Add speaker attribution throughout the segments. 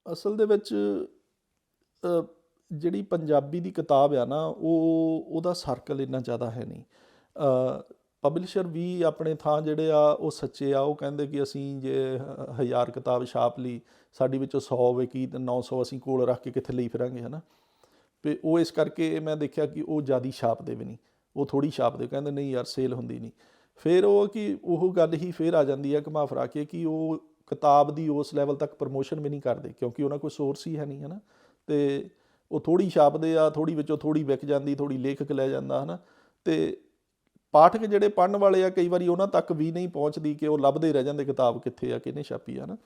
Speaker 1: ਅਸਲ ਦੇ ਵਿੱਚ ਜਿਹੜੀ ਪੰਜਾਬੀ ਦੀ ਕਿਤਾਬ ਆ ਨਾ ਉਹਦਾ ਸਰਕਲ ਇੰਨਾ ਜ਼ਿਆਦਾ ਹੈ ਨਹੀਂ। ਪਬਲਿਸ਼ਰ ਵੀ ਆਪਣੇ ਥਾਂ ਜਿਹੜੇ ਆ ਉਹ ਸੱਚੇ ਆ। ਉਹ ਕਹਿੰਦੇ ਕਿ ਅਸੀਂ ਜੇ 1000 ਕਿਤਾਬ ਛਾਪ ਲਈ, ਸਾਡੀ ਵਿੱਚੋਂ 100 ਵਿਕੀ ਤੇ 900 ਅਸੀਂ ਕੋਲ ਰੱਖ ਕੇ ਕਿੱਥੇ ਲਈ ਫਿਰਾਂਗੇ, ਹੈ ਨਾ। ਅਤੇ ਉਹ ਇਸ ਕਰਕੇ ਮੈਂ ਦੇਖਿਆ ਕਿ ਉਹ ਜ਼ਿਆਦਾ ਛਾਪਦੇ ਵੀ ਨਹੀਂ, ਉਹ ਥੋੜ੍ਹੀ ਛਾਪਦੇ, ਕਹਿੰਦੇ ਨਹੀਂ ਯਾਰ ਸੇਲ ਹੁੰਦੀ ਨਹੀਂ। ਫਿਰ ਉਹ ਕਿ ਉਹ ਗੱਲ ਹੀ ਫਿਰ ਆ ਜਾਂਦੀ ਹੈ ਘੁਮਾ ਫਿਰਾ ਕੇ ਕਿ ਉਹ ਕਿਤਾਬ ਦੀ ਉਸ ਲੈਵਲ ਤੱਕ ਪ੍ਰਮੋਸ਼ਨ ਵੀ ਨਹੀਂ ਕਰਦੇ, ਕਿਉਂਕਿ ਉਹਨਾਂ ਕੋਲ ਸੋਰਸ ਹੀ ਹੈ ਨਹੀਂ, ਹੈ ਨਾ। ਅਤੇ ਉਹ ਥੋੜ੍ਹੀ ਛਾਪਦੇ ਆ, ਥੋੜ੍ਹੀ ਵਿੱਚੋਂ ਥੋੜ੍ਹੀ ਵਿਕ ਜਾਂਦੀ, ਥੋੜ੍ਹੀ ਲੇਖਕ ਲੈ ਜਾਂਦਾ, ਹੈ ਨਾ। ਅਤੇ ਪਾਠਕ ਜਿਹੜੇ ਪੜ੍ਹਨ ਵਾਲੇ ਆ ਕਈ ਵਾਰੀ ਉਹਨਾਂ ਤੱਕ ਵੀ ਨਹੀਂ ਪਹੁੰਚਦੀ ਕਿ ਉਹ ਲੱਭਦੇ ਰਹਿ ਜਾਂਦੇ ਕਿਤਾਬ ਕਿੱਥੇ ਆ, ਕਿਹਨੇ ਛਾਪੀ ਆ, ਨਾ।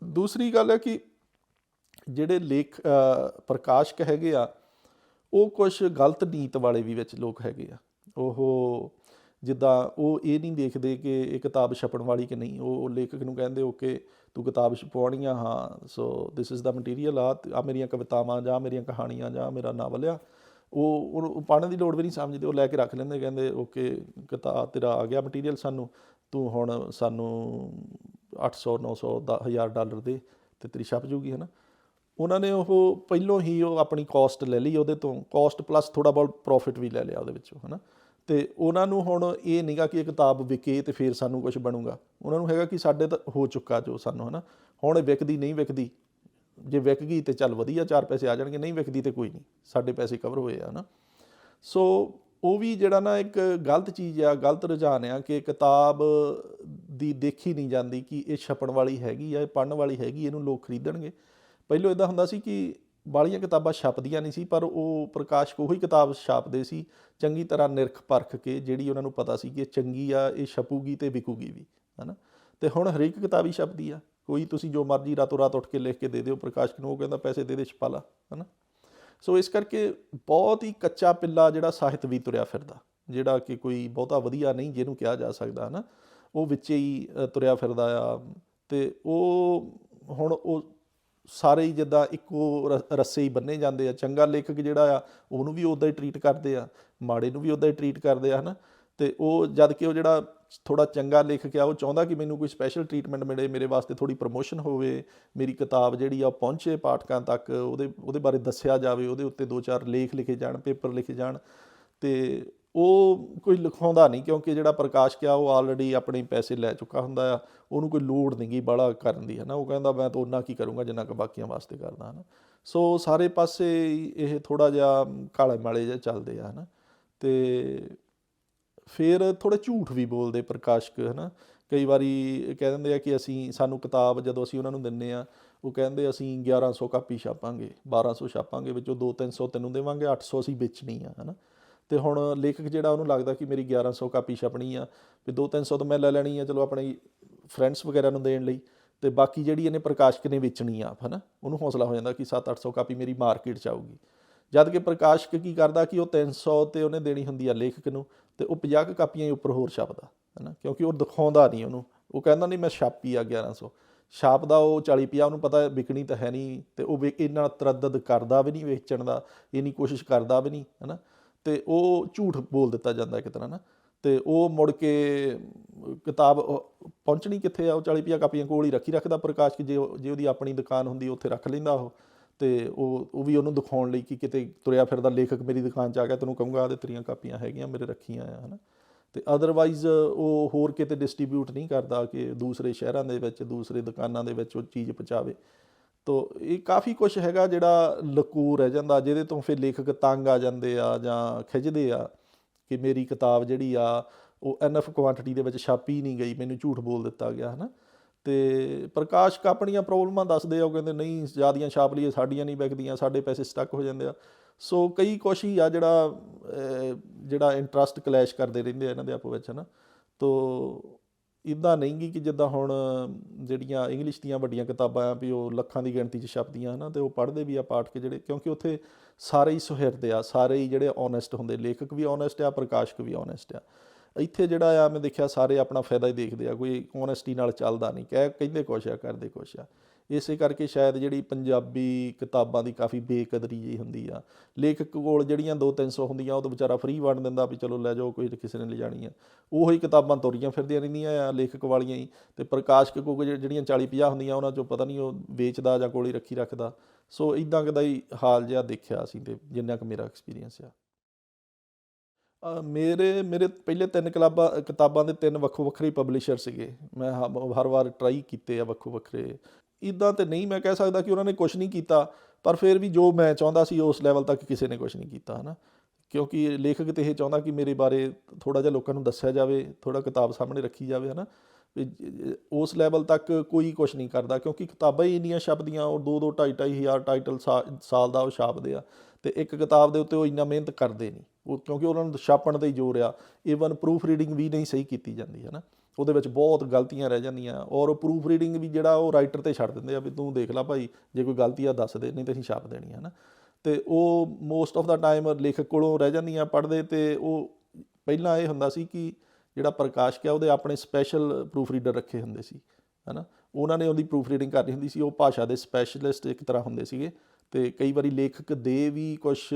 Speaker 1: ਦੂਸਰੀ ਗੱਲ ਹੈ ਕਿ ਜਿਹੜੇ ਪ੍ਰਕਾਸ਼ਕ ਹੈਗੇ ਆ ਉਹ ਕੁਛ ਗਲਤ ਨੀਤ ਵਾਲੇ ਵੀ ਵਿੱਚ ਲੋਕ ਹੈਗੇ ਆ। ਉਹ ਜਿੱਦਾਂ ਉਹ ਇਹ ਨਹੀਂ ਦੇਖਦੇ ਕਿ ਇਹ ਕਿਤਾਬ ਛਪਣ ਵਾਲੀ ਕਿ ਨਹੀਂ। ਉਹ ਲੇਖਕ ਨੂੰ ਕਹਿੰਦੇ ਓਕੇ ਤੂੰ ਕਿਤਾਬ ਛਪਵਾਉਣੀ ਆ, ਹਾਂ, ਸੋ ਦਿਸ ਇਜ਼ ਦਾ ਮਟੀਰੀਅਲ, ਆ ਮੇਰੀਆਂ ਕਵਿਤਾਵਾਂ ਜਾਂ ਮੇਰੀਆਂ ਕਹਾਣੀਆਂ ਜਾਂ ਮੇਰਾ ਨਾਵਲ ਆ। ਉਹ ਪੜ੍ਹਨ ਦੀ ਲੋੜ ਵੀ ਨਹੀਂ ਸਮਝਦੇ, ਉਹ ਲੈ ਕੇ ਰੱਖ ਲੈਂਦੇ, ਕਹਿੰਦੇ ਓਕੇ ਕਿਤਾਬ ਤੇਰਾ ਆ ਗਿਆ ਮਟੀਰੀਅਲ ਸਾਨੂੰ, ਤੂੰ ਹੁਣ ਸਾਨੂੰ 800 900 $1000 ਦੇ ਅਤੇ ਤੇਰੀ ਛਪ ਜੂਗੀ, ਹੈ ਨਾ। ਉਹਨਾਂ ਨੇ ਉਹ ਪਹਿਲੋਂ ਹੀ ਉਹ ਆਪਣੀ ਕੋਸਟ ਲੈ ਲਈ ਉਹਦੇ ਤੋਂ, ਕੋਸਟ ਪਲੱਸ ਥੋੜ੍ਹਾ ਬਹੁਤ ਪ੍ਰੋਫਿਟ ਵੀ ਲੈ ਲਿਆ ਉਹਦੇ ਵਿੱਚੋਂ, ਹੈ ਨਾ। ਅਤੇ ਉਹਨਾਂ ਨੂੰ ਹੁਣ ਇਹ ਨਹੀਂ ਗਾ ਕਿ ਇਹ ਕਿਤਾਬ ਵਿਕੇ ਅਤੇ ਫਿਰ ਸਾਨੂੰ ਕੁਛ ਬਣੂਗਾ। ਉਹਨਾਂ ਨੂੰ ਹੈਗਾ ਕਿ ਸਾਡੇ ਤਾਂ ਹੋ ਚੁੱਕਾ ਜੋ ਸਾਨੂੰ, ਹੈ ਨਾ। ਹੁਣ ਵਿਕਦੀ ਨਹੀਂ ਵਿਕਦੀ, ਜੇ ਵਿਕ ਗਈ ਤਾਂ ਚੱਲ ਵਧੀਆ, 4 ਪੈਸੇ ਆ ਜਾਣਗੇ, ਨਹੀਂ ਵਿਕਦੀ ਤਾਂ ਕੋਈ ਨਹੀਂ, ਸਾਡੇ ਪੈਸੇ ਕਵਰ ਹੋਏ ਆ, ਹੈ ਨਾ। ਸੋ ਉਹ ਵੀ ਜਿਹੜਾ ਨਾ ਇੱਕ ਗਲਤ ਚੀਜ਼ ਆ, ਗਲਤ ਰੁਝਾਨ ਆ ਕਿ ਕਿਤਾਬ ਦੀ ਦੇਖੀ ਨਹੀਂ ਜਾਂਦੀ ਕਿ ਇਹ ਛਪਣ ਵਾਲੀ ਹੈਗੀ ਆ, ਇਹ ਪੜ੍ਹਨ ਵਾਲੀ ਹੈਗੀ, ਇਹਨੂੰ ਲੋਕ ਖਰੀਦਣਗੇ। ਪਹਿਲੋਂ ਇੱਦਾਂ ਹੁੰਦਾ ਸੀ ਕਿ ਬਾਹਲੀਆਂ ਕਿਤਾਬਾਂ ਛਪਦੀਆਂ ਨਹੀਂ ਸੀ, ਪਰ ਉਹ ਪ੍ਰਕਾਸ਼ਕ ਉਹੀ ਕਿਤਾਬ ਛਾਪਦੇ ਸੀ ਚੰਗੀ ਤਰ੍ਹਾਂ ਨਿਰਖ ਪਰਖ ਕੇ, ਜਿਹੜੀ ਉਹਨਾਂ ਨੂੰ ਪਤਾ ਸੀ ਕਿ ਇਹ ਚੰਗੀ ਆ, ਇਹ ਛਪੂਗੀ ਅਤੇ ਵਿਕੂਗੀ ਵੀ, ਹੈ ਨਾ। ਅਤੇ ਹੁਣ ਹਰੇਕ ਕਿਤਾਬ ਹੀ ਛਪਦੀ ਆ, ਕੋਈ ਤੁਸੀਂ ਜੋ ਮਰਜ਼ੀ ਰਾਤੋਂ ਰਾਤ ਉੱਠ ਕੇ ਲਿਖ ਕੇ ਦੇ ਦਿਓ ਪ੍ਰਕਾਸ਼ਕ ਨੂੰ, ਉਹ ਕਹਿੰਦਾ ਪੈਸੇ ਦੇ ਛਪਾ ਲਾ, ਹੈ ਨਾ। ਸੋ ਇਸ ਕਰਕੇ ਬਹੁਤ ਹੀ ਕੱਚਾ ਪਿੱਲਾ ਜਿਹੜਾ ਸਾਹਿਤ ਵੀ ਤੁਰਿਆ ਫਿਰਦਾ, ਜਿਹੜਾ ਕਿ ਕੋਈ ਬਹੁਤਾ ਵਧੀਆ ਨਹੀਂ ਜਿਹਨੂੰ ਕਿਹਾ ਜਾ ਸਕਦਾ, ਹੈ ਨਾ, ਉਹ ਵਿੱਚੇ ਹੀ ਤੁਰਿਆ ਫਿਰਦਾ ਆ। ਅਤੇ ਉਹ ਹੁਣ ਉਹ ਸਾਰੇ ਹੀ ਜਿੱਦਾਂ ਇੱਕੋ ਰੱਸੇ ਹੀ ਬੰਨੇ ਜਾਂਦੇ ਆ। ਚੰਗਾ ਲੇਖਕ ਜਿਹੜਾ ਆ ਉਹਨੂੰ ਵੀ ਉੱਦਾਂ ਹੀ ਟਰੀਟ ਕਰਦੇ ਆ, ਮਾੜੇ ਨੂੰ ਵੀ ਉੱਦਾਂ ਹੀ ਟਰੀਟ ਕਰਦੇ ਆ, ਹੈ ਨਾ। ਅਤੇ ਉਹ ਜਦ ਕਿ ਉਹ ਜਿਹੜਾ ਥੋੜ੍ਹਾ ਚੰਗਾ ਲੇਖਕ ਆ ਉਹ ਚਾਹੁੰਦਾ ਕਿ ਮੈਨੂੰ ਕੋਈ ਸਪੈਸ਼ਲ ਟਰੀਟਮੈਂਟ ਮਿਲੇ, ਮੇਰੇ ਵਾਸਤੇ ਥੋੜ੍ਹੀ ਪ੍ਰਮੋਸ਼ਨ ਹੋਵੇ, ਮੇਰੀ ਕਿਤਾਬ ਜਿਹੜੀ ਆ ਉਹ ਪਹੁੰਚੇ ਪਾਠਕਾਂ ਤੱਕ, ਉਹਦੇ ਬਾਰੇ ਦੱਸਿਆ ਜਾਵੇ, ਉਹਦੇ ਉੱਤੇ 2-4 ਲੇਖ ਲਿਖੇ ਜਾਣ, ਪੇਪਰ ਲਿਖੇ ਜਾਣ। ਅਤੇ ਉਹ ਕੋਈ ਲਿਖਾਉਂਦਾ ਨਹੀਂ, ਕਿਉਂਕਿ ਜਿਹੜਾ ਪ੍ਰਕਾਸ਼ਕ ਆ ਉਹ ਆਲਰੇਡੀ ਆਪਣੇ ਪੈਸੇ ਲੈ ਚੁੱਕਾ ਹੁੰਦਾ ਆ, ਉਹਨੂੰ ਕੋਈ ਲੋੜ ਨਹੀਂ ਗੀ ਬਾਹਲਾ ਕਰਨ ਦੀ, ਹੈ ਨਾ। ਉਹ ਕਹਿੰਦਾ ਮੈਂ ਤਾਂ ਓਨਾ ਕੀ ਕਰੂੰਗਾ ਜਿੰਨਾ ਕੁ ਬਾਕੀਆਂ ਵਾਸਤੇ ਕਰਦਾ, ਹੈ ਨਾ। ਸੋ ਸਾਰੇ ਪਾਸੇ ਇਹ ਥੋੜ੍ਹਾ ਜਿਹਾ ਕਾਲੇ ਮਾਲੇ ਜਿਹੇ ਚੱਲਦੇ ਆ, ਹੈ ਨਾ। ਅਤੇ ਫਿਰ ਥੋੜ੍ਹੇ ਝੂਠ ਵੀ ਬੋਲਦੇ ਪ੍ਰਕਾਸ਼ਕ, ਹੈ ਨਾ। ਕਈ ਵਾਰੀ ਕਹਿ ਦਿੰਦੇ ਆ ਕਿ ਸਾਨੂੰ ਕਿਤਾਬ ਜਦੋਂ ਅਸੀਂ ਉਹਨਾਂ ਨੂੰ ਦਿੰਦੇ ਹਾਂ, ਉਹ ਕਹਿੰਦੇ ਅਸੀਂ 1100 ਕਾਪੀ ਛਾਪਾਂਗੇ, 1200 ਛਾਪਾਂਗੇ, ਵਿੱਚੋਂ 200-300 ਤੈਨੂੰ ਦੇਵਾਂਗੇ, 800 ਅਸੀਂ ਵੇਚਣੀ ਆ, ਹੈ ਨਾ। ਅਤੇ ਹੁਣ ਲੇਖਕ ਜਿਹੜਾ ਉਹਨੂੰ ਲੱਗਦਾ ਕਿ ਮੇਰੀ 1100 ਕਾਪੀ ਛਪਣੀ ਆ, ਵੀ 200-300 ਤਾਂ ਮੈਂ ਲੈ ਲੈਣੀ ਆ ਚਲੋ ਆਪਣੇ ਫਰੈਂਡਸ ਵਗੈਰਾ ਨੂੰ ਦੇਣ ਲਈ, ਅਤੇ ਬਾਕੀ ਜਿਹੜੀ ਇਹਨੇ ਪ੍ਰਕਾਸ਼ਕ ਨੇ ਵੇਚਣੀ ਆ, ਹੈ ਨਾ। ਉਹਨੂੰ ਹੌਸਲਾ ਹੋ ਜਾਂਦਾ ਕਿ 700-800 ਕਾਪੀ ਮੇਰੀ ਮਾਰਕੀਟ 'ਚ ਆਊਗੀ। ਜਦ ਕਿ ਪ੍ਰਕਾਸ਼ਕ ਕੀ ਕਰਦਾ ਕਿ ਉਹ 300 'ਤੇ ਉਹਨੇ ਦੇਣੀ ਹੁੰਦੀ ਆ ਲੇਖਕ ਨੂੰ, ਅਤੇ ਉਹ 50 ਕਾਪੀਆਂ ਹੀ ਉੱਪਰ ਹੋਰ ਛਪਦਾ, ਹੈ ਨਾ। ਕਿਉਂਕਿ ਉਹ ਦਿਖਾਉਂਦਾ ਨਹੀਂ ਉਹਨੂੰ, ਉਹ ਕਹਿੰਦਾ ਨਹੀਂ ਮੈਂ ਛਾਪੀ ਆ 1100, ਛਾਪਦਾ ਉਹ 40-50, ਉਹਨੂੰ ਪਤਾ ਵਿਕਣੀ ਤਾਂ ਹੈ ਨਹੀਂ, ਅਤੇ ਉਹ ਇੰਨਾ ਤਰੱਦਦ ਕਰਦਾ ਵੀ ਨਹੀਂ ਵੇਚਣ ਦਾ, ਇੰਨੀ ਕੋਸ਼ਿਸ਼ ਕਰਦਾ ਵੀ ਨਹੀਂ, ਹੈ ਨਾ। ਅਤੇ ਉਹ ਝੂਠ ਬੋਲ ਦਿੱਤਾ ਜਾਂਦਾ ਇੱਕ ਤਰ੍ਹਾਂ ਨਾ। ਅਤੇ ਉਹ ਮੁੜ ਕੇ ਕਿਤਾਬ ਪਹੁੰਚਣੀ ਕਿੱਥੇ ਆ, ਉਹ 40-50 ਕਾਪੀਆਂ ਕੋਲ ਹੀ ਰੱਖਦਾ ਪ੍ਰਕਾਸ਼ਕ। ਜੇ ਉਹਦੀ ਆਪਣੀ ਦੁਕਾਨ ਹੁੰਦੀ ਉੱਥੇ ਰੱਖ ਲੈਂਦਾ ਉਹ, ਅਤੇ ਉਹ ਵੀ ਉਹਨੂੰ ਦਿਖਾਉਣ ਲਈ ਕਿ ਕਿਤੇ ਤੁਰਿਆ ਫਿਰਦਾ ਲੇਖਕ ਮੇਰੀ ਦੁਕਾਨ 'ਚ ਆ ਗਿਆ, ਤੈਨੂੰ ਕਹੂੰਗਾ ਆਹ ਤੇਰੀਆਂ ਕਾਪੀਆਂ ਹੈਗੀਆਂ ਮੇਰੇ ਰੱਖੀਆਂ ਆ, ਹੈ ਨਾ। ਅਤੇ ਅਦਰਵਾਈਜ਼ ਉਹ ਹੋਰ ਕਿਤੇ ਡਿਸਟਰੀਬਿਊਟ ਨਹੀਂ ਕਰਦਾ ਕਿ ਦੂਸਰੇ ਸ਼ਹਿਰਾਂ ਦੇ ਵਿੱਚ, ਦੂਸਰੇ ਦੁਕਾਨਾਂ ਦੇ ਵਿੱਚ ਉਹ ਚੀਜ਼ ਪਹੁੰਚਾਵੇ। ਤੋ ਇਹ ਕਾਫੀ ਕੁਛ ਹੈਗਾ ਜਿਹੜਾ ਲਕੂ ਰਹਿ ਜਾਂਦਾ, ਜਿਹਦੇ ਤੋਂ ਫਿਰ ਲੇਖਕ ਤੰਗ ਆ ਜਾਂਦੇ ਆ ਜਾਂ ਖਿੱਝਦੇ ਆ ਕਿ ਮੇਰੀ ਕਿਤਾਬ ਜਿਹੜੀ ਆ ਉਹ ਐਨਫ ਕੁਆਂਟਿਟੀ ਦੇ ਵਿੱਚ ਛਾਪੀ ਨਹੀਂ ਗਈ, ਮੈਨੂੰ ਝੂਠ ਬੋਲ ਦਿੱਤਾ ਗਿਆ, ਹੈ ਨਾ। ਅਤੇ ਪ੍ਰਕਾਸ਼ਕ ਆਪਣੀਆਂ ਪ੍ਰੋਬਲਮਾਂ ਦੱਸਦੇ ਆ, ਉਹ ਕਹਿੰਦੇ ਨਹੀਂ ਜ਼ਿਆਦੀਆਂ ਛਾਪ ਲਈਏ ਸਾਡੀਆਂ ਨਹੀਂ ਵਿਕਦੀਆਂ, ਸਾਡੇ ਪੈਸੇ ਸਟੱਕ ਹੋ ਜਾਂਦੇ ਆ। ਸੋ ਕਈ ਕੁਛ ਹੀ ਆ ਜਿਹੜਾ ਇੰਟਰਸਟ ਕਲੈਸ਼ ਕਰਦੇ ਰਹਿੰਦੇ ਆ ਇਹਨਾਂ ਦੇ ਆਪੋ ਵਿੱਚ, ਹੈ ਨਾ। ਤੋ ਇੱਦਾਂ ਨਹੀਂ ਗੀ ਕਿ ਜਿੱਦਾਂ ਹੁਣ ਜਿਹੜੀਆਂ ਇੰਗਲਿਸ਼ ਦੀਆਂ ਵੱਡੀਆਂ ਕਿਤਾਬਾਂ ਆ ਵੀ ਉਹ ਲੱਖਾਂ ਦੀ ਗਿਣਤੀ 'ਚ ਛਪਦੀਆਂ, ਹੈ ਨਾ, ਅਤੇ ਉਹ ਪੜ੍ਹਦੇ ਵੀ ਆ ਪਾਠਕ ਜਿਹੜੇ, ਕਿਉਂਕਿ ਉੱਥੇ ਸਾਰੇ ਹੀ ਸੁਹਿਰਦ ਆ, ਸਾਰੇ ਹੀ ਜਿਹੜੇ ਓਨੈਸਟ ਹੁੰਦੇ, ਲੇਖਕ ਵੀ ਓਨੈਸਟ ਆ, ਪ੍ਰਕਾਸ਼ਕ ਵੀ ਓਨੈਸਟ ਆ। ਇੱਥੇ ਜਿਹੜਾ ਆ ਮੈਂ ਦੇਖਿਆ ਸਾਰੇ ਆਪਣਾ ਫਾਇਦਾ ਹੀ ਦੇਖਦੇ ਆ, ਕੋਈ ਓਨੈਸਟੀ ਨਾਲ ਚੱਲਦਾ ਨਹੀਂ, ਕਹਿੰਦੇ ਕੁਛ ਆ ਕਰਦੇ ਕੁਛ ਆ। ਇਸੇ ਕਰਕੇ ਸ਼ਾਇਦ ਜਿਹੜੀ ਪੰਜਾਬੀ ਕਿਤਾਬਾਂ ਦੀ ਕਾਫੀ ਬੇਕਦਰੀ ਜਿਹੀ ਹੁੰਦੀ ਆ। ਲੇਖਕ ਕੋਲ ਜਿਹੜੀਆਂ 200-300 ਹੁੰਦੀਆਂ ਉਹ ਤਾਂ ਵਿਚਾਰਾ ਫ੍ਰੀ ਵੰਡ ਦਿੰਦਾ ਵੀ ਚਲੋ ਲੈ ਜਾਓ, ਕੋਈ ਕਿਸੇ ਨੇ ਲਿਜਾਣੀ ਆ। ਉਹੀ ਕਿਤਾਬਾਂ ਤੁਰੀਆਂ ਫਿਰਦੀਆਂ ਰਹਿੰਦੀਆਂ ਆ ਲੇਖਕ ਵਾਲੀਆਂ ਹੀ, ਅਤੇ ਪ੍ਰਕਾਸ਼ਕ ਕੋਲ ਜਿਹੜੀਆਂ 40-50 ਹੁੰਦੀਆਂ ਉਹਨਾਂ 'ਚੋਂ ਪਤਾ ਨਹੀਂ ਉਹ ਵੇਚਦਾ ਜਾਂ ਕੋਲ ਹੀ ਰੱਖੀ ਰੱਖਦਾ। ਸੋ ਇੱਦਾਂ ਦਾ ਹੀ ਹਾਲ ਜਿਹਾ ਦੇਖਿਆ ਅਸੀਂ, ਅਤੇ ਜਿੰਨਾ ਕੁ ਮੇਰਾ ਐਕਸਪੀਰੀਅੰਸ ਆ। ਮੇਰੇ ਮੇਰੇ ਪਹਿਲੇ 3 ਕਿਤਾਬਾਂ ਦੇ 3 ਵੱਖੋ ਵੱਖਰੇ ਪਬਲਿਸ਼ਰ ਸੀਗੇ। ਮੈਂ ਹਰ ਵਾਰ ਟਰਾਈ ਕੀਤੇ ਆ ਵੱਖੋ ਵੱਖਰੇ। ਇੱਦਾਂ ਤਾਂ ਨਹੀਂ ਮੈਂ ਕਹਿ ਸਕਦਾ ਕਿ ਉਹਨਾਂ ਨੇ ਕੁਛ ਨਹੀਂ ਕੀਤਾ, ਪਰ ਫਿਰ ਵੀ ਜੋ ਮੈਂ ਚਾਹੁੰਦਾ ਸੀ ਉਸ ਲੈਵਲ ਤੱਕ ਕਿਸੇ ਨੇ ਕੁਛ ਨਹੀਂ ਕੀਤਾ, ਹੈ ਨਾ। ਕਿਉਂਕਿ ਲੇਖਕ ਤਾਂ ਇਹ ਚਾਹੁੰਦਾ ਕਿ ਮੇਰੇ ਬਾਰੇ ਥੋੜ੍ਹਾ ਜਿਹਾ ਲੋਕਾਂ ਨੂੰ ਦੱਸਿਆ ਜਾਵੇ, ਥੋੜ੍ਹਾ ਕਿਤਾਬ ਸਾਹਮਣੇ ਰੱਖੀ ਜਾਵੇ, ਹੈ ਨਾ। ਵੀ ਉਸ ਲੈਵਲ ਤੱਕ ਕੋਈ ਕੁਛ ਨਹੀਂ ਕਰਦਾ, ਕਿਉਂਕਿ ਕਿਤਾਬਾਂ ਹੀ ਇੰਨੀਆਂ ਛਪਦੀਆਂ, ਉਹ 2-2 2.5-2.5 ਹਜ਼ਾਰ ਟਾਈਟਲ ਸਾਲ ਦਾ ਉਹ ਛਾਪਦੇ ਆ, ਅਤੇ ਇੱਕ ਕਿਤਾਬ ਦੇ ਉੱਤੇ ਉਹ ਇੰਨਾ ਮਿਹਨਤ ਕਰਦੇ ਨਹੀਂ, ਉਹ ਕਿਉਂਕਿ ਉਹਨਾਂ ਨੂੰ ਛਾਪਣ 'ਤੇ ਹੀ ਜ਼ੋਰ ਆ। ਈਵਨ ਪ੍ਰੂਫ ਰੀਡਿੰਗ ਵੀ ਨਹੀਂ ਸਹੀ ਕੀਤੀ ਜਾਂਦੀ, ਹੈ ਨਾ। ਉਹਦੇ ਵਿੱਚ ਬਹੁਤ ਗਲਤੀਆਂ ਰਹਿ ਜਾਂਦੀਆਂ, ਔਰ ਉਹ ਪ੍ਰੂਫ ਰੀਡਿੰਗ ਵੀ ਜਿਹੜਾ ਉਹ ਰਾਈਟਰ 'ਤੇ ਛੱਡ ਦਿੰਦੇ ਆ ਵੀ ਤੂੰ ਦੇਖ ਲਾ ਭਾਈ, ਜੇ ਕੋਈ ਗਲਤੀ ਆ ਦੱਸ ਦੇ, ਨਹੀਂ ਤਾਂ ਅਸੀਂ ਛਾਪ ਦੇਣੀ, ਹੈ ਨਾ। ਅਤੇ ਉਹ ਮੋਸਟ ਆਫ ਦਾ ਟਾਈਮ ਲੇਖਕ ਕੋਲੋਂ ਰਹਿ ਜਾਂਦੀਆਂ ਪੜ੍ਹਦੇ। ਅਤੇ ਉਹ ਪਹਿਲਾਂ ਇਹ ਹੁੰਦਾ ਸੀ ਕਿ ਜਿਹੜਾ ਪ੍ਰਕਾਸ਼ਕ ਆ ਉਹਦੇ ਆਪਣੇ ਸਪੈਸ਼ਲ ਪ੍ਰੂਫ ਰੀਡਰ ਰੱਖੇ ਹੁੰਦੇ ਸੀ, ਹੈ ਨਾ। ਉਹਨਾਂ ਨੇ ਉਹਦੀ ਪ੍ਰੂਫ ਰੀਡਿੰਗ ਕਰਨੀ ਹੁੰਦੀ ਸੀ। ਉਹ ਭਾਸ਼ਾ ਦੇ ਸਪੈਸ਼ਲਿਸਟ ਇੱਕ ਤਰ੍ਹਾਂ ਹੁੰਦੇ ਸੀਗੇ, ਅਤੇ ਕਈ ਵਾਰੀ ਲੇਖਕ ਦੇ ਵੀ ਕੁਛ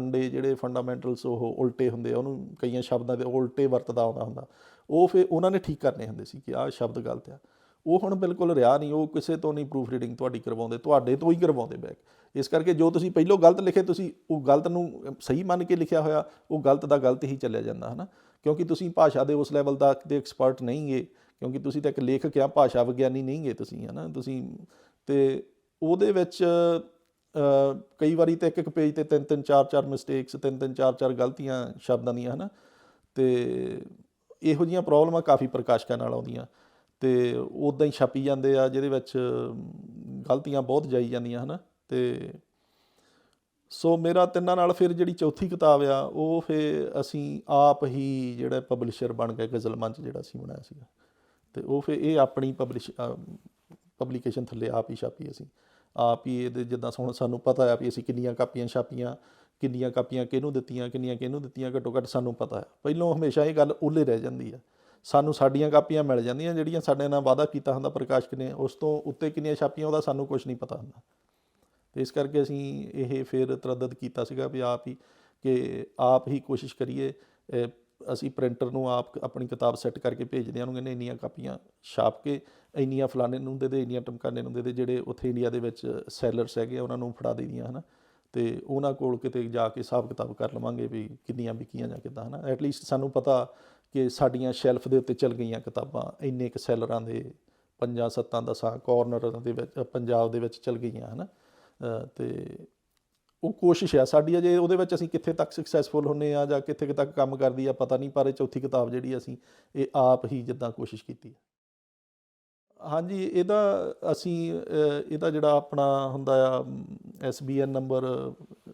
Speaker 1: ਜਿਹੜੇ ਫੰਡਾਮੈਂਟਲਸ ਉਹ ਉਲਟੇ ਹੁੰਦੇ ਆ, ਉਹਨੂੰ ਕਈਆਂ ਸ਼ਬਦਾਂ ਦੇ ਉਲਟੇ ਵਰਤਦਾ ਆਉਂਦਾ ਹੁੰਦਾ, ਉਹ ਫਿਰ ਉਹਨਾਂ ਨੇ ਠੀਕ ਕਰਨੇ ਹੁੰਦੇ ਸੀ ਕਿ ਆਹ ਸ਼ਬਦ ਗਲਤ ਆ। ਉਹ ਹੁਣ ਬਿਲਕੁਲ ਰਿਹਾ ਨਹੀਂ, ਉਹ ਕਿਸੇ ਤੋਂ ਨਹੀਂ ਪ੍ਰੂਫ ਰੀਡਿੰਗ ਤੁਹਾਡੀ ਕਰਵਾਉਂਦੇ, ਤੁਹਾਡੇ ਤੋਂ ਹੀ ਕਰਵਾਉਂਦੇ ਬੈਕ। ਇਸ ਕਰਕੇ ਜੋ ਤੁਸੀਂ ਪਹਿਲੋਂ ਗਲਤ ਲਿਖੇ, ਤੁਸੀਂ ਉਹ ਗਲਤ ਨੂੰ ਸਹੀ ਮੰਨ ਕੇ ਲਿਖਿਆ ਹੋਇਆ, ਉਹ ਗਲਤ ਦਾ ਗਲਤ ਹੀ ਚੱਲਿਆ ਜਾਂਦਾ, ਹੈ ਨਾ। ਕਿਉਂਕਿ ਤੁਸੀਂ ਭਾਸ਼ਾ ਦੇ ਉਸ ਲੈਵਲ ਤੱਕ ਦੇ ਐਕਸਪਰਟ ਨਹੀਂ ਗੇ, ਕਿਉਂਕਿ ਤੁਸੀਂ ਤਾਂ ਇੱਕ ਲੇਖਕ ਆ, ਭਾਸ਼ਾ ਵਿਗਿਆਨੀ ਨਹੀਂ ਗੇ ਤੁਸੀਂ, ਹੈ ਨਾ। ਤੁਸੀਂ ਅਤੇ ਉਹਦੇ ਵਿੱਚ ਕਈ ਵਾਰੀ ਤਾਂ ਇੱਕ ਪੇਜ 'ਤੇ 3-3 4-4 ਮਿਸਟੇਕਸ, 3-3 4-4 ਗਲਤੀਆਂ ਸ਼ਬਦਾਂ ਦੀਆਂ, ਹੈ ਨਾ। ਅਤੇ ਇਹੋ ਜਿਹੀਆਂ ਪ੍ਰੋਬਲਮਾਂ ਕਾਫੀ ਪ੍ਰਕਾਸ਼ਕਾਂ ਨਾਲ ਆਉਂਦੀਆਂ, ਅਤੇ ਉੱਦਾਂ ਹੀ ਛਪੀ ਜਾਂਦੇ ਆ ਜਿਹਦੇ ਵਿੱਚ ਗਲਤੀਆਂ ਬਹੁਤ ਜਾਈ ਜਾਂਦੀਆਂ, ਹੈ ਨਾ। ਅਤੇ ਸੋ ਮੇਰਾ ਤਿੰਨਾਂ ਨਾਲ ਫਿਰ ਜਿਹੜੀ ਚੌਥੀ ਕਿਤਾਬ ਆ ਉਹ ਫਿਰ ਅਸੀਂ ਆਪ ਹੀ ਜਿਹੜਾ ਪਬਲਿਸ਼ਰ ਬਣ ਗਏ, ਗਜ਼ਲ ਮੰਚ ਜਿਹੜਾ ਅਸੀਂ ਬਣਾਇਆ ਸੀਗਾ, ਅਤੇ ਉਹ ਫਿਰ ਇਹ ਆਪਣੀ ਪਬਲੀਕੇਸ਼ਨ ਥੱਲੇ ਆਪ ਹੀ ਛਾਪੀ ਅਸੀਂ, ਆਪ ਹੀ ਇਹਦੇ ਜਿੱਦਾਂ ਹੁਣ ਸਾਨੂੰ ਪਤਾ ਆ ਵੀ ਅਸੀਂ ਕਿੰਨੀਆਂ ਕਾਪੀਆਂ ਛਾਪੀਆਂ, ਕਿੰਨੀਆਂ ਕਾਪੀਆਂ ਕਿਹਨੂੰ ਦਿੱਤੀਆਂ, ਕਿੰਨੀਆਂ ਕਿਹਨੂੰ ਦਿੱਤੀਆਂ, ਘੱਟੋ ਘੱਟ ਸਾਨੂੰ ਪਤਾ ਆ। ਪਹਿਲੋਂ ਹਮੇਸ਼ਾ ਇਹ ਗੱਲ ਉਹਲੇ ਰਹਿ ਜਾਂਦੀ ਆ, ਸਾਨੂੰ ਸਾਡੀਆਂ ਕਾਪੀਆਂ ਮਿਲ ਜਾਂਦੀਆਂ ਜਿਹੜੀਆਂ ਸਾਡੇ ਨਾਲ ਵਾਅਦਾ ਕੀਤਾ ਹੁੰਦਾ ਪ੍ਰਕਾਸ਼ਕ ਨੇ, ਉਸ ਤੋਂ ਉੱਤੇ ਕਿੰਨੀਆਂ ਛਾਪੀਆਂ ਉਹਦਾ ਸਾਨੂੰ ਕੁਛ ਨਹੀਂ ਪਤਾ ਹੁੰਦਾ। ਅਤੇ ਇਸ ਕਰਕੇ ਅਸੀਂ ਇਹ ਫਿਰ ਤਰੱਦਦ ਕੀਤਾ ਸੀਗਾ ਵੀ ਆਪ ਹੀ ਕੋਸ਼ਿਸ਼ ਕਰੀਏ। ਅਸੀਂ ਪ੍ਰਿੰਟਰ ਨੂੰ ਆਪ ਆਪਣੀ ਕਿਤਾਬ ਸੈੱਟ ਕਰਕੇ ਭੇਜਦੇ ਹਾਂ, ਉਹਨੂੰ ਕਹਿੰਦੇ ਇੰਨੀਆਂ ਕਾਪੀਆਂ ਛਾਪ ਕੇ ਇੰਨੀਆਂ ਫਲਾਣੇ ਨੂੰ ਦੇ ਦੇ, ਇੰਨੀਆਂ ਟਮਕਾਨੇ ਨੂੰ ਦੇ ਦੇ, ਜਿਹੜੇ ਉੱਥੇ ਇੰਡੀਆ ਦੇ ਵਿੱਚ ਸੈਲਰਸ ਹੈਗੇ ਆ ਉਹਨਾਂ ਨੂੰ ਫੜਾ ਦੇਈਆਂ, ਹੈ ਨਾ। ਅਤੇ ਉਹਨਾਂ ਕੋਲ ਕਿਤੇ ਜਾ ਕੇ ਹਿਸਾਬ ਕਿਤਾਬ ਕਰ ਲਵਾਂਗੇ ਵੀ ਕਿੰਨੀਆਂ ਵਿਕੀਆਂ ਜਾਂ ਕਿੱਦਾਂ, ਹੈ ਨਾ। ਐਟਲੀਸਟ ਸਾਨੂੰ ਪਤਾ ਕਿ ਸਾਡੀਆਂ ਸ਼ੈਲਫ ਦੇ ਉੱਤੇ ਚੱਲ ਗਈਆਂ ਕਿਤਾਬਾਂ ਇੰਨੇ ਕੁ ਸੈਲਰਾਂ ਦੇ 5-7-10 ਕੋਰਨਰ ਦੇ ਵਿੱਚ ਪੰਜਾਬ ਦੇ ਵਿੱਚ ਚੱਲ ਗਈਆਂ, ਹੈ ਨਾ। ਅਤੇ ਉਹ ਕੋਸ਼ਿਸ਼ ਆ ਸਾਡੀ, ਅਜੇ ਉਹਦੇ ਵਿੱਚ ਅਸੀਂ ਕਿੱਥੇ ਤੱਕ ਸਕਸੈਸਫੁਲ ਹੁੰਦੇ ਹਾਂ ਜਾਂ ਕਿੱਥੇ ਤੱਕ ਕੰਮ ਕਰਦੀ ਆ ਪਤਾ ਨਹੀਂ, ਪਰ ਇਹ ਚੌਥੀ ਕਿਤਾਬ ਜਿਹੜੀ ਅਸੀਂ ਇਹ ਆਪ ਹੀ ਜਿੱਦਾਂ ਕੋਸ਼ਿਸ਼ ਕੀਤੀ। ਹਾਂਜੀ, ਇਹਦਾ ਜਿਹੜਾ ਆਪਣਾ ਹੁੰਦਾ ਆ SBN ਨੰਬਰ,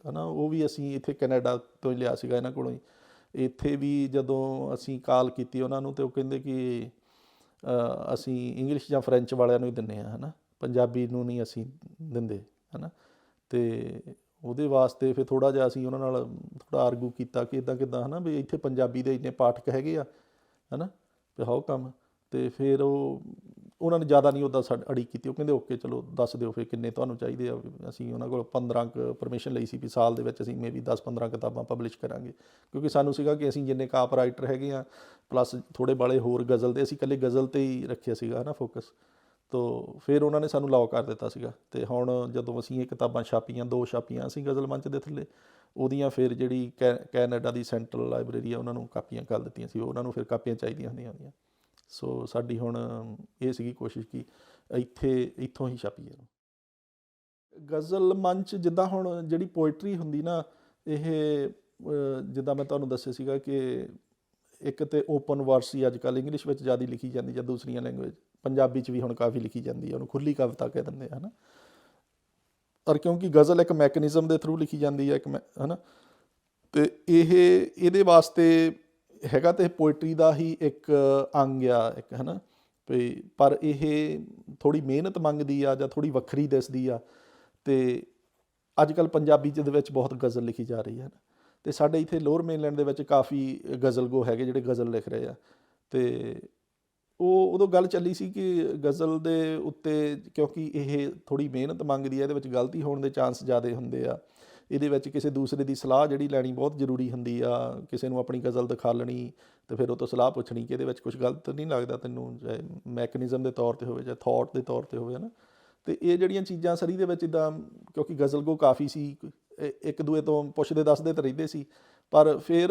Speaker 1: ਹੈ ਨਾ, ਉਹ ਵੀ ਅਸੀਂ ਇੱਥੇ ਕੈਨੇਡਾ ਤੋਂ ਹੀ ਲਿਆ ਸੀਗਾ ਇਹਨਾਂ ਕੋਲੋਂ ਹੀ। ਇੱਥੇ ਵੀ ਜਦੋਂ ਅਸੀਂ ਕਾਲ ਕੀਤੀ ਉਹਨਾਂ ਨੂੰ, ਅਤੇ ਉਹ ਕਹਿੰਦੇ ਕਿ ਅਸੀਂ ਇੰਗਲਿਸ਼ ਜਾਂ ਫਰੈਂਚ ਵਾਲਿਆਂ ਨੂੰ ਹੀ ਦਿੰਦੇ ਹਾਂ, ਹੈ ਨਾ, ਪੰਜਾਬੀ ਨੂੰ ਨਹੀਂ ਅਸੀਂ ਦਿੰਦੇ, ਹੈ ਨਾ। ਅਤੇ ਉਹਦੇ ਵਾਸਤੇ ਫਿਰ ਥੋੜ੍ਹਾ ਜਿਹਾ ਅਸੀਂ ਉਹਨਾਂ ਨਾਲ ਥੋੜ੍ਹਾ ਆਰਗੂ ਕੀਤਾ ਕਿ ਇੱਦਾਂ ਕਿੱਦਾਂ, ਹੈ ਨਾ, ਵੀ ਇੱਥੇ ਪੰਜਾਬੀ ਦੇ ਇੰਨੇ ਪਾਠਕ ਹੈਗੇ ਆ, ਹੈ ਨਾ, ਅਤੇ ਹਾਓ ਕੰਮ। ਅਤੇ ਫਿਰ ਉਹਨਾਂ ਨੇ ਜ਼ਿਆਦਾ ਨਹੀਂ ਉੱਦਾਂ ਅੜੀ ਕੀਤੀ, ਉਹ ਕਹਿੰਦੇ ਓਕੇ ਚਲੋ ਦੱਸ ਦਿਓ ਫਿਰ ਕਿੰਨੇ ਤੁਹਾਨੂੰ ਚਾਹੀਦੇ ਆ। ਅਸੀਂ ਉਹਨਾਂ ਕੋਲ 15 ਕੁ ਪਰਮਿਸ਼ਨ ਲਈ ਸੀ ਵੀ ਸਾਲ ਦੇ ਵਿੱਚ ਅਸੀਂ ਮੇਬੀ 10-15 ਕਿਤਾਬਾਂ ਪਬਲਿਸ਼ ਕਰਾਂਗੇ, ਕਿਉਂਕਿ ਸਾਨੂੰ ਸੀਗਾ ਕਿ ਅਸੀਂ ਜਿੰਨੇ ਕਾਪ ਰਾਈਟਰ ਹੈਗੇ ਆ ਪਲੱਸ ਥੋੜ੍ਹੇ ਬਾਲੇ ਹੋਰ ਗਜ਼ਲ ਦੇ, ਅਸੀਂ ਇਕੱਲੇ ਗਜ਼ਲ 'ਤੇ ਹੀ ਰੱਖਿਆ ਸੀਗਾ, ਹੈ ਨਾ, ਫੋਕਸ। ਤੋ ਫਿਰ ਉਹਨਾਂ ਨੇ ਸਾਨੂੰ ਅਲਾਓ ਕਰ ਦਿੱਤਾ ਸੀਗਾ। ਅਤੇ ਹੁਣ ਜਦੋਂ ਅਸੀਂ ਇਹ ਕਿਤਾਬਾਂ ਛਾਪੀਆਂ, 2 ਛਾਪੀਆਂ ਅਸੀਂ ਗਜ਼ਲ ਮੰਚ ਦੇ ਥੱਲੇ, ਉਹਦੀਆਂ ਫਿਰ ਜਿਹੜੀ ਕੈਨੇਡਾ ਦੀ ਸੈਂਟਰਲ ਲਾਇਬ੍ਰੇਰੀ ਆ ਉਹਨਾਂ ਨੂੰ ਕਾਪੀਆਂ ਕਰ ਦਿੱਤੀਆਂ ਸੀ, ਉਹਨਾਂ ਨੂੰ ਫਿਰ ਕਾਪੀਆਂ ਚਾਹੀਦੀਆਂ ਹੁੰਦੀਆਂ। ਸੋ ਸਾਡੀ ਹੁਣ ਇਹ ਸੀਗੀ ਕੋਸ਼ਿਸ਼ ਕਿ ਇੱਥੋਂ ਹੀ ਛਾਪੀਏ। ਗਜ਼ਲ ਮੰਚ ਜਿੱਦਾਂ ਹੁਣ ਜਿਹੜੀ ਪੋਇਟਰੀ ਹੁੰਦੀ ਨਾ, ਇਹ ਜਿੱਦਾਂ ਮੈਂ ਤੁਹਾਨੂੰ ਦੱਸਿਆ ਸੀਗਾ ਕਿ ਇੱਕ ਤਾਂ ਓਪਨ ਵਰਸ ਹੀ ਅੱਜ ਕੱਲ੍ਹ ਇੰਗਲਿਸ਼ ਵਿੱਚ ਜ਼ਿਆਦਾ ਲਿਖੀ ਜਾਂਦੀ ਜਾਂ ਦੂਸਰੀਆਂ ਲੈਂਗੁਏਜ, ਪੰਜਾਬੀ 'ਚ ਵੀ ਹੁਣ ਕਾਫੀ ਲਿਖੀ ਜਾਂਦੀ ਹੈ, ਉਹਨੂੰ ਖੁੱਲ੍ਹੀ ਕਵਿਤਾ ਕਹਿ ਦਿੰਦੇ ਆ, ਹੈ ਨਾ। ਪਰ ਕਿਉਂਕਿ ਗਜ਼ਲ ਇੱਕ ਮੈਕੈਨਿਜ਼ਮ ਦੇ ਥਰੂ ਲਿਖੀ ਜਾਂਦੀ ਹੈ, ਹੈ ਨਾ, ਅਤੇ ਇਹਦੇ ਵਾਸਤੇ ਹੈਗਾ ਤਾਂ ਪੋਇਟਰੀ ਦਾ ਹੀ ਇੱਕ ਅੰਗ ਆ ਇੱਕ, ਹੈ ਨਾ। ਵੀ ਪਰ ਇਹ ਥੋੜ੍ਹੀ ਮਿਹਨਤ ਮੰਗਦੀ ਆ ਜਾਂ ਥੋੜ੍ਹੀ ਵੱਖਰੀ ਦਿਸਦੀ ਆ। ਅਤੇ ਅੱਜ ਕੱਲ੍ਹ ਪੰਜਾਬੀ ਦੇ ਵਿੱਚ ਬਹੁਤ ਗਜ਼ਲ ਲਿਖੀ ਜਾ ਰਹੀ ਹੈ, ਅਤੇ ਸਾਡੇ ਇੱਥੇ ਲੋਅਰ ਮੇਨਲੈਂਡ ਦੇ ਵਿੱਚ ਕਾਫੀ ਗਜ਼ਲ ਗੋ ਹੈਗੇ ਜਿਹੜੇ ਗਜ਼ਲ ਲਿਖ ਰਹੇ ਆ। ਅਤੇ ਉਹ ਉਦੋਂ ਗੱਲ ਚੱਲੀ ਸੀ ਕਿ ਗਜ਼ਲ ਦੇ ਉੱਤੇ, ਕਿਉਂਕਿ ਇਹ ਥੋੜ੍ਹੀ ਮਿਹਨਤ ਮੰਗਦੀ ਹੈ, ਇਹਦੇ ਵਿੱਚ ਗਲਤੀ ਹੋਣ ਦੇ ਚਾਂਸ ਜ਼ਿਆਦਾ ਹੁੰਦੇ ਆ, ਇਹਦੇ ਵਿੱਚ ਕਿਸੇ ਦੂਸਰੇ ਦੀ ਸਲਾਹ ਜਿਹੜੀ ਲੈਣੀ ਬਹੁਤ ਜ਼ਰੂਰੀ ਹੁੰਦੀ ਆ, ਕਿਸੇ ਨੂੰ ਆਪਣੀ ਗਜ਼ਲ ਦਿਖਾਲਣੀ ਅਤੇ ਫਿਰ ਉਹ ਤੋਂ ਸਲਾਹ ਪੁੱਛਣੀ ਕਿ ਇਹਦੇ ਵਿੱਚ ਕੁਛ ਗਲਤ ਨਹੀਂ ਲੱਗਦਾ ਤੈਨੂੰ, ਚਾਹੇ ਮੈਕਨਿਜ਼ਮ ਦੇ ਤੌਰ 'ਤੇ ਹੋਵੇ, ਚਾਹੇ ਥੋਟ ਦੇ ਤੌਰ 'ਤੇ ਹੋਵੇ, ਹੈ ਨਾ। ਅਤੇ ਇਹ ਜਿਹੜੀਆਂ ਚੀਜ਼ਾਂ ਸਰ ਇਹਦੇ ਵਿੱਚ ਇੱਦਾਂ, ਕਿਉਂਕਿ ਗਜ਼ਲ ਗੋ ਕਾਫੀ ਸੀ, ਇੱਕ ਦੂਏ ਤੋਂ ਪੁੱਛਦੇ ਦੱਸਦੇ ਤਾਂ ਰਹਿੰਦੇ ਸੀ, ਪਰ ਫਿਰ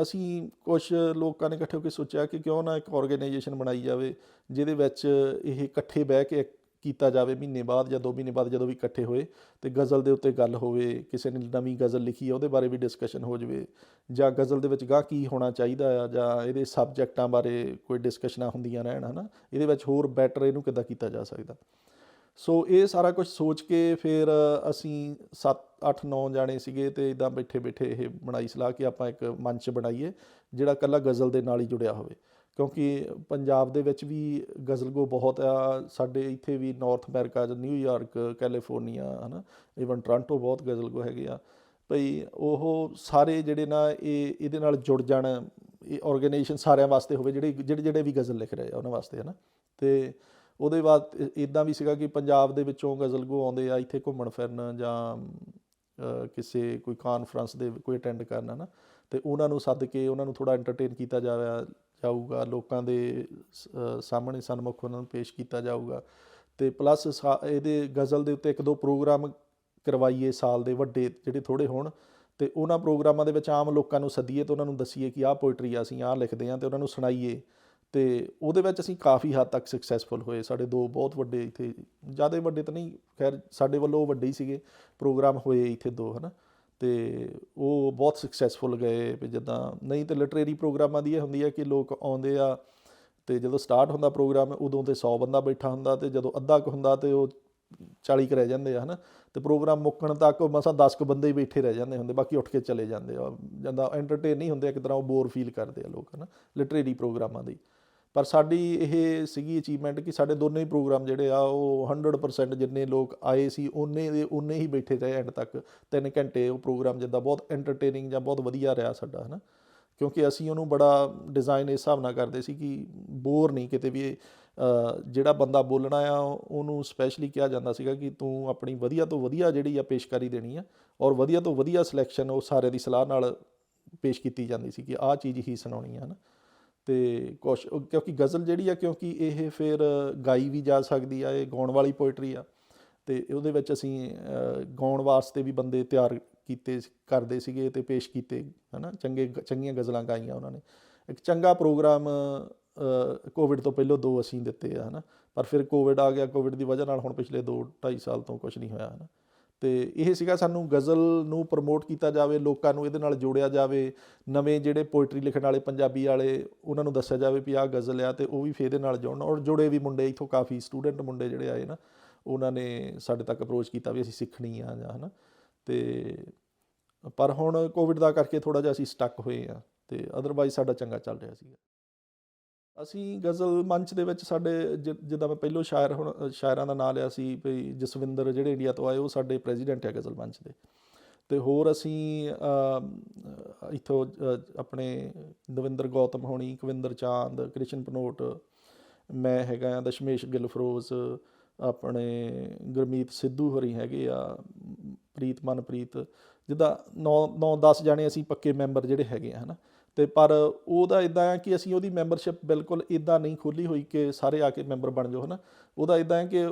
Speaker 1: ਅਸੀਂ ਕੁਛ ਲੋਕਾਂ ਨੇ ਇਕੱਠੇ ਹੋ ਕੇ ਸੋਚਿਆ ਕਿ ਕਿਉਂ ਨਾ ਇੱਕ ਔਰਗੇਨਾਈਜੇਸ਼ਨ ਬਣਾਈ ਜਾਵੇ ਜਿਹਦੇ ਵਿੱਚ ਇਹ ਇਕੱਠੇ ਬਹਿ ਕੇ ਕੀਤਾ ਜਾਵੇ, ਮਹੀਨੇ ਬਾਅਦ ਜਾਂ 2 ਮਹੀਨੇ ਬਾਅਦ ਜਦੋਂ ਵੀ ਇਕੱਠੇ ਹੋਏ ਅਤੇ ਗਜ਼ਲ ਦੇ ਉੱਤੇ ਗੱਲ ਹੋਵੇ, ਕਿਸੇ ਨੇ ਨਵੀਂ ਗਜ਼ਲ ਲਿਖੀ ਹੈ ਉਹਦੇ ਬਾਰੇ ਵੀ ਡਿਸਕਸ਼ਨ ਹੋ ਜਾਵੇ, ਜਾਂ ਗਜ਼ਲ ਦੇ ਵਿੱਚ ਗਾਹ ਕੀ ਹੋਣਾ ਚਾਹੀਦਾ ਆ, ਜਾਂ ਇਹਦੇ ਸਬਜੈਕਟਾਂ ਬਾਰੇ ਕੋਈ ਡਿਸਕਸ਼ਨਾਂ ਹੁੰਦੀਆਂ ਰਹਿਣ, ਹੈ ਨਾ, ਇਹਦੇ ਵਿੱਚ ਹੋਰ ਬੈਟਰ ਇਹਨੂੰ ਕਿੱਦਾਂ ਕੀਤਾ ਜਾ ਸਕਦਾ। ਸੋ ਇਹ ਸਾਰਾ ਕੁਛ ਸੋਚ ਕੇ ਫਿਰ ਅਸੀਂ 7-8-9 ਜਾਣੇ ਸੀਗੇ ਅਤੇ ਇੱਦਾਂ ਬੈਠੇ ਬੈਠੇ ਇਹ ਬਣਾਈ ਸਲਾਹ ਕਿ ਆਪਾਂ ਇੱਕ ਮੰਚ ਬਣਾਈਏ ਜਿਹੜਾ ਇਕੱਲਾ ਗਜ਼ਲ ਦੇ ਨਾਲ ਹੀ ਜੁੜਿਆ ਹੋਵੇ, ਕਿਉਂਕਿ ਪੰਜਾਬ ਦੇ ਵਿੱਚ ਵੀ ਗਜ਼ਲ ਗੋ ਬਹੁਤ ਆ, ਸਾਡੇ ਇੱਥੇ ਵੀ ਨਾਰਥ ਅਮਰੀਕਾ 'ਚ ਨਿਊਯਾਰਕ, ਕੈਲੀਫੋਰਨੀਆ, ਹੈ ਨਾ, ਈਵਨ ਟੋਰਾਂਟੋ ਬਹੁਤ ਗਜ਼ਲ ਗੋ ਹੈਗੇ ਆ ਭਈ, ਉਹ ਸਾਰੇ ਜਿਹੜੇ ਨਾ ਇਹਦੇ ਨਾਲ ਜੁੜ ਜਾਣ, ਇਹ ਔਰਗੇਨਾਈਜੇਸ਼ਨ ਸਾਰਿਆਂ ਵਾਸਤੇ ਹੋਵੇ ਜਿਹੜੇ ਵੀ ਗਜ਼ਲ ਲਿਖ ਰਹੇ ਆ ਉਹਨਾਂ ਵਾਸਤੇ, ਹੈ ਨਾ। ਅਤੇ ਉਹਦੇ ਬਾਅਦ ਇੱਦਾਂ ਵੀ ਸੀਗਾ ਕਿ ਪੰਜਾਬ ਦੇ ਵਿੱਚੋਂ ਗਜ਼ਲ ਗੋ ਆਉਂਦੇ ਆ ਇੱਥੇ ਘੁੰਮਣ ਫਿਰਨ, ਜਾਂ ਕਿਸੇ ਕੋਈ ਕਾਨਫਰੰਸ ਦੇ ਕੋਈ ਅਟੈਂਡ ਕਰਨਾ ਨਾ, ਅਤੇ ਉਹਨਾਂ ਨੂੰ ਸੱਦ ਕੇ ਉਹਨਾਂ ਨੂੰ ਥੋੜ੍ਹਾ ਐਂਟਰਟੇਨ ਕੀਤਾ ਜਾਊਗਾ, ਲੋਕਾਂ ਦੇ ਸਾਹਮਣੇ ਸਨਮੁਖ ਉਹਨਾਂ ਨੂੰ ਪੇਸ਼ ਕੀਤਾ ਜਾਊਗਾ, ਅਤੇ ਪਲੱਸ ਇਹਦੇ ਗਜ਼ਲ ਦੇ ਉੱਤੇ 1-2 ਪ੍ਰੋਗਰਾਮ ਕਰਵਾਈਏ ਸਾਲ ਦੇ ਵੱਡੇ, ਜਿਹੜੇ ਥੋੜ੍ਹੇ ਹੋਣ, ਅਤੇ ਉਹਨਾਂ ਪ੍ਰੋਗਰਾਮਾਂ ਦੇ ਵਿੱਚ ਆਮ ਲੋਕਾਂ ਨੂੰ ਸੱਦੀਏ ਅਤੇ ਉਹਨਾਂ ਨੂੰ ਦੱਸੀਏ ਕਿ ਆਹ ਪੋਇਟਰੀ ਆ, ਅਸੀਂ ਆਹ ਲਿਖਦੇ ਹਾਂ, ਅਤੇ ਉਹਨਾਂ ਨੂੰ ਸੁਣਾਈਏ। ਅਤੇ ਉਹਦੇ ਵਿੱਚ ਅਸੀਂ ਕਾਫੀ ਹੱਦ ਤੱਕ ਸਕਸੈਸਫੁਲ ਹੋਏ। ਸਾਡੇ 2 ਬਹੁਤ ਵੱਡੇ ਇੱਥੇ, ਜ਼ਿਆਦਾ ਵੱਡੇ ਤਾਂ ਨਹੀਂ, ਖੈਰ ਸਾਡੇ ਵੱਲੋਂ ਉਹ ਵੱਡੇ ਹੀ ਸੀਗੇ, ਪ੍ਰੋਗਰਾਮ ਹੋਏ ਇੱਥੇ 2, ਹੈ ਨਾ, ਅਤੇ ਉਹ ਬਹੁਤ ਸਕਸੈਸਫੁਲ ਗਏ। ਵੀ ਜਿੱਦਾਂ ਨਹੀਂ ਤਾਂ ਲਿਟਰੇਰੀ ਪ੍ਰੋਗਰਾਮਾਂ ਦੀ ਇਹ ਹੁੰਦੀ ਹੈ ਕਿ ਲੋਕ ਆਉਂਦੇ ਆ ਅਤੇ ਜਦੋਂ ਸਟਾਰਟ ਹੁੰਦਾ ਪ੍ਰੋਗਰਾਮ ਉਦੋਂ ਤਾਂ 100 ਬੰਦਾ ਬੈਠਾ ਹੁੰਦਾ, ਅਤੇ ਜਦੋਂ ਅੱਧਾ ਕੁ ਹੁੰਦਾ ਅਤੇ ਉਹ 40 ਕੁ ਰਹਿ ਜਾਂਦੇ ਆ, ਹੈ ਨਾ, ਅਤੇ ਪ੍ਰੋਗਰਾਮ ਮੁੱਕਣ ਤੱਕ ਮਸਾਂ 10 ਕੁ ਬੰਦੇ ਹੀ ਬੈਠੇ ਰਹਿ ਜਾਂਦੇ ਹੁੰਦੇ, ਬਾਕੀ ਉੱਠ ਕੇ ਚਲੇ ਜਾਂਦੇ ਆ, ਜਾਂਦਾ ਐਂਟਰਟੇਨ ਨਹੀਂ ਹੁੰਦੇ, ਇੱਕ ਤਰ੍ਹਾਂ ਉਹ ਬੋਰ ਫੀਲ ਕਰਦੇ ਆ ਲੋਕ, ਹੈ ਨਾ, ਲਿਟਰੇਰੀ ਪ੍ਰੋਗਰਾਮਾਂ ਦੀ। ਪਰ ਸਾਡੀ ਇਹ ਸੀਗੀ ਅਚੀਵਮੈਂਟ ਕਿ ਸਾਡੇ ਦੋਨੇ ਹੀ ਪ੍ਰੋਗਰਾਮ ਜਿਹੜੇ ਆ ਉਹ 100% ਜਿੰਨੇ ਲੋਕ ਆਏ ਸੀ ਉਨੇ ਹੀ ਬੈਠੇ ਰਹੇ ਐਂਡ ਤੱਕ, 3 ਘੰਟੇ ਉਹ ਪ੍ਰੋਗਰਾਮ ਜਿੱਦਾਂ ਬਹੁਤ ਐਂਟਰਟੇਨਿੰਗ ਜਾਂ ਬਹੁਤ ਵਧੀਆ ਰਿਹਾ ਸਾਡਾ, ਹੈ ਨਾ, ਕਿਉਂਕਿ ਅਸੀਂ ਉਹਨੂੰ ਬੜਾ ਡਿਜ਼ਾਈਨ ਇਸ ਹਿਸਾਬ ਨਾਲ ਕਰਦੇ ਸੀ ਕਿ ਬੋਰ ਨਹੀਂ ਕਿਤੇ ਵੀ, ਜਿਹੜਾ ਬੰਦਾ ਬੋਲਣਾ ਆ ਉਹਨੂੰ ਸਪੈਸ਼ਲੀ ਕਿਹਾ ਜਾਂਦਾ ਸੀਗਾ ਕਿ ਤੂੰ ਆਪਣੀ ਵਧੀਆ ਤੋਂ ਵਧੀਆ ਜਿਹੜੀ ਆ ਪੇਸ਼ਕਾਰੀ ਦੇਣੀ ਆ, ਔਰ ਵਧੀਆ ਤੋਂ ਵਧੀਆ ਸਿਲੈਕਸ਼ਨ ਉਹ ਸਾਰਿਆਂ ਦੀ ਸਲਾਹ ਨਾਲ ਪੇਸ਼ ਕੀਤੀ ਜਾਂਦੀ ਸੀ ਕਿ ਆਹ ਚੀਜ਼ ਹੀ ਸੁਣਾਉਣੀ ਆ, ਹੈ ਨਾ। ਅਤੇ ਕੁਛ ਕਿਉਂਕਿ ਗਜ਼ਲ ਜਿਹੜੀ ਆ, ਕਿਉਂਕਿ ਇਹ ਫਿਰ ਗਾਈ ਵੀ ਜਾ ਸਕਦੀ ਆ, ਇਹ ਗਾਉਣ ਵਾਲੀ ਪੋਇਟਰੀ ਆ, ਅਤੇ ਉਹਦੇ ਵਿੱਚ ਅਸੀਂ ਗਾਉਣ ਵਾਸਤੇ ਵੀ ਬੰਦੇ ਤਿਆਰ ਕਰਦੇ ਸੀਗੇ ਅਤੇ ਪੇਸ਼ ਕੀਤੇ, ਹੈ ਨਾ, ਚੰਗੀਆਂ ਗਜ਼ਲਾਂ ਗਾਈਆਂ ਉਹਨਾਂ ਨੇ। ਇੱਕ ਚੰਗਾ ਪ੍ਰੋਗਰਾਮ ਕੋਵਿਡ ਤੋਂ ਪਹਿਲਾਂ 2 ਅਸੀਂ ਦਿੱਤੇ ਆ, ਹੈ ਨਾ, ਪਰ ਫਿਰ ਕੋਵਿਡ ਆ ਗਿਆ, ਕੋਵਿਡ ਦੀ ਵਜ੍ਹਾ ਨਾਲ ਹੁਣ ਪਿਛਲੇ 2-2.5 ਸਾਲ ਤੋਂ ਕੁਛ ਨਹੀਂ ਹੋਇਆ, ਹੈ ਨਾ। ਅਤੇ ਇਹ ਸੀਗਾ ਸਾਨੂੰ ਗਜ਼ਲ ਨੂੰ ਪ੍ਰਮੋਟ ਕੀਤਾ ਜਾਵੇ, ਲੋਕਾਂ ਨੂੰ ਇਹਦੇ ਨਾਲ ਜੋੜਿਆ ਜਾਵੇ, ਨਵੇਂ ਜਿਹੜੇ ਪੋਇਟਰੀ ਲਿਖਣ ਵਾਲੇ ਪੰਜਾਬੀ ਵਾਲੇ ਉਹਨਾਂ ਨੂੰ ਦੱਸਿਆ ਜਾਵੇ ਵੀ ਆਹ ਗਜ਼ਲ ਆ, ਅਤੇ ਉਹ ਵੀ ਫਿਰ ਇਹਦੇ ਨਾਲ ਜੁੜਨ, ਔਰ ਜੁੜੇ ਵੀ ਮੁੰਡੇ ਇੱਥੋਂ ਕਾਫੀ ਸਟੂਡੈਂਟ ਮੁੰਡੇ ਜਿਹੜੇ ਆਏ ਨਾ, ਉਹਨਾਂ ਨੇ ਸਾਡੇ ਤੱਕ ਅਪਰੋਚ ਕੀਤਾ ਵੀ ਅਸੀਂ ਸਿੱਖਣੀ ਆ ਜਾਂ, ਹੈ ਨਾ। ਅਤੇ ਪਰ ਹੁਣ ਕੋਵਿਡ ਦਾ ਕਰਕੇ ਥੋੜ੍ਹਾ ਜਿਹਾ ਅਸੀਂ ਸਟੱਕ ਹੋਏ ਹਾਂ, ਅਤੇ ਅਦਰਵਾਈਜ਼ ਸਾਡਾ ਚੰਗਾ ਚੱਲ ਰਿਹਾ ਸੀਗਾ। ਅਸੀਂ ਗਜ਼ਲ ਮੰਚ ਦੇ ਵਿੱਚ ਸਾਡੇ ਜਿੱਦਾਂ ਮੈਂ ਪਹਿਲੋਂ ਸ਼ਾਇਰਾਂ ਦਾ ਨਾਂ ਲਿਆ ਸੀ ਵੀ ਜਸਵਿੰਦਰ ਜਿਹੜੇ ਇੰਡੀਆ ਤੋਂ ਆਏ, ਉਹ ਸਾਡੇ ਪ੍ਰੈਜ਼ੀਡੈਂਟ ਆ ਗਜ਼ਲ ਮੰਚ ਦੇ। ਅਤੇ ਹੋਰ ਅਸੀਂ ਇੱਥੋਂ ਆਪਣੇ ਦਵਿੰਦਰ ਗੌਤਮ ਹੋਣੀ, ਕਵਿੰਦਰ ਚਾਂਦ, ਕ੍ਰਿਸ਼ਨ ਪਨੋਟ, ਮੈਂ ਹੈਗਾ, ਦਸ਼ਮੇਸ਼ ਗਿੱਲ-ਫਰੋਜ਼, ਆਪਣੇ ਗੁਰਮੀਤ ਸਿੱਧੂ ਹੋਰੀ ਹੈਗੇ ਆ, ਪ੍ਰੀਤ ਮਨਪ੍ਰੀਤ, ਜਿੱਦਾਂ 9-10 ਜਾਣੇ ਅਸੀਂ ਪੱਕੇ ਮੈਂਬਰ ਜਿਹੜੇ ਹੈਗੇ ਆ, ਹੈ ਨਾ। ਅਤੇ ਪਰ ਉਹਦਾ ਇੱਦਾਂ ਆ ਕਿ ਅਸੀਂ ਉਹਦੀ ਮੈਂਬਰਸ਼ਿਪ ਬਿਲਕੁਲ ਇੱਦਾਂ ਨਹੀਂ ਖੋਲ੍ਹੀ ਹੋਈ ਕਿ ਸਾਰੇ ਆ ਕੇ ਮੈਂਬਰ ਬਣ ਜਾਓ, ਹੈ ਨਾ। ਉਹਦਾ ਇੱਦਾਂ ਹੈ ਕਿ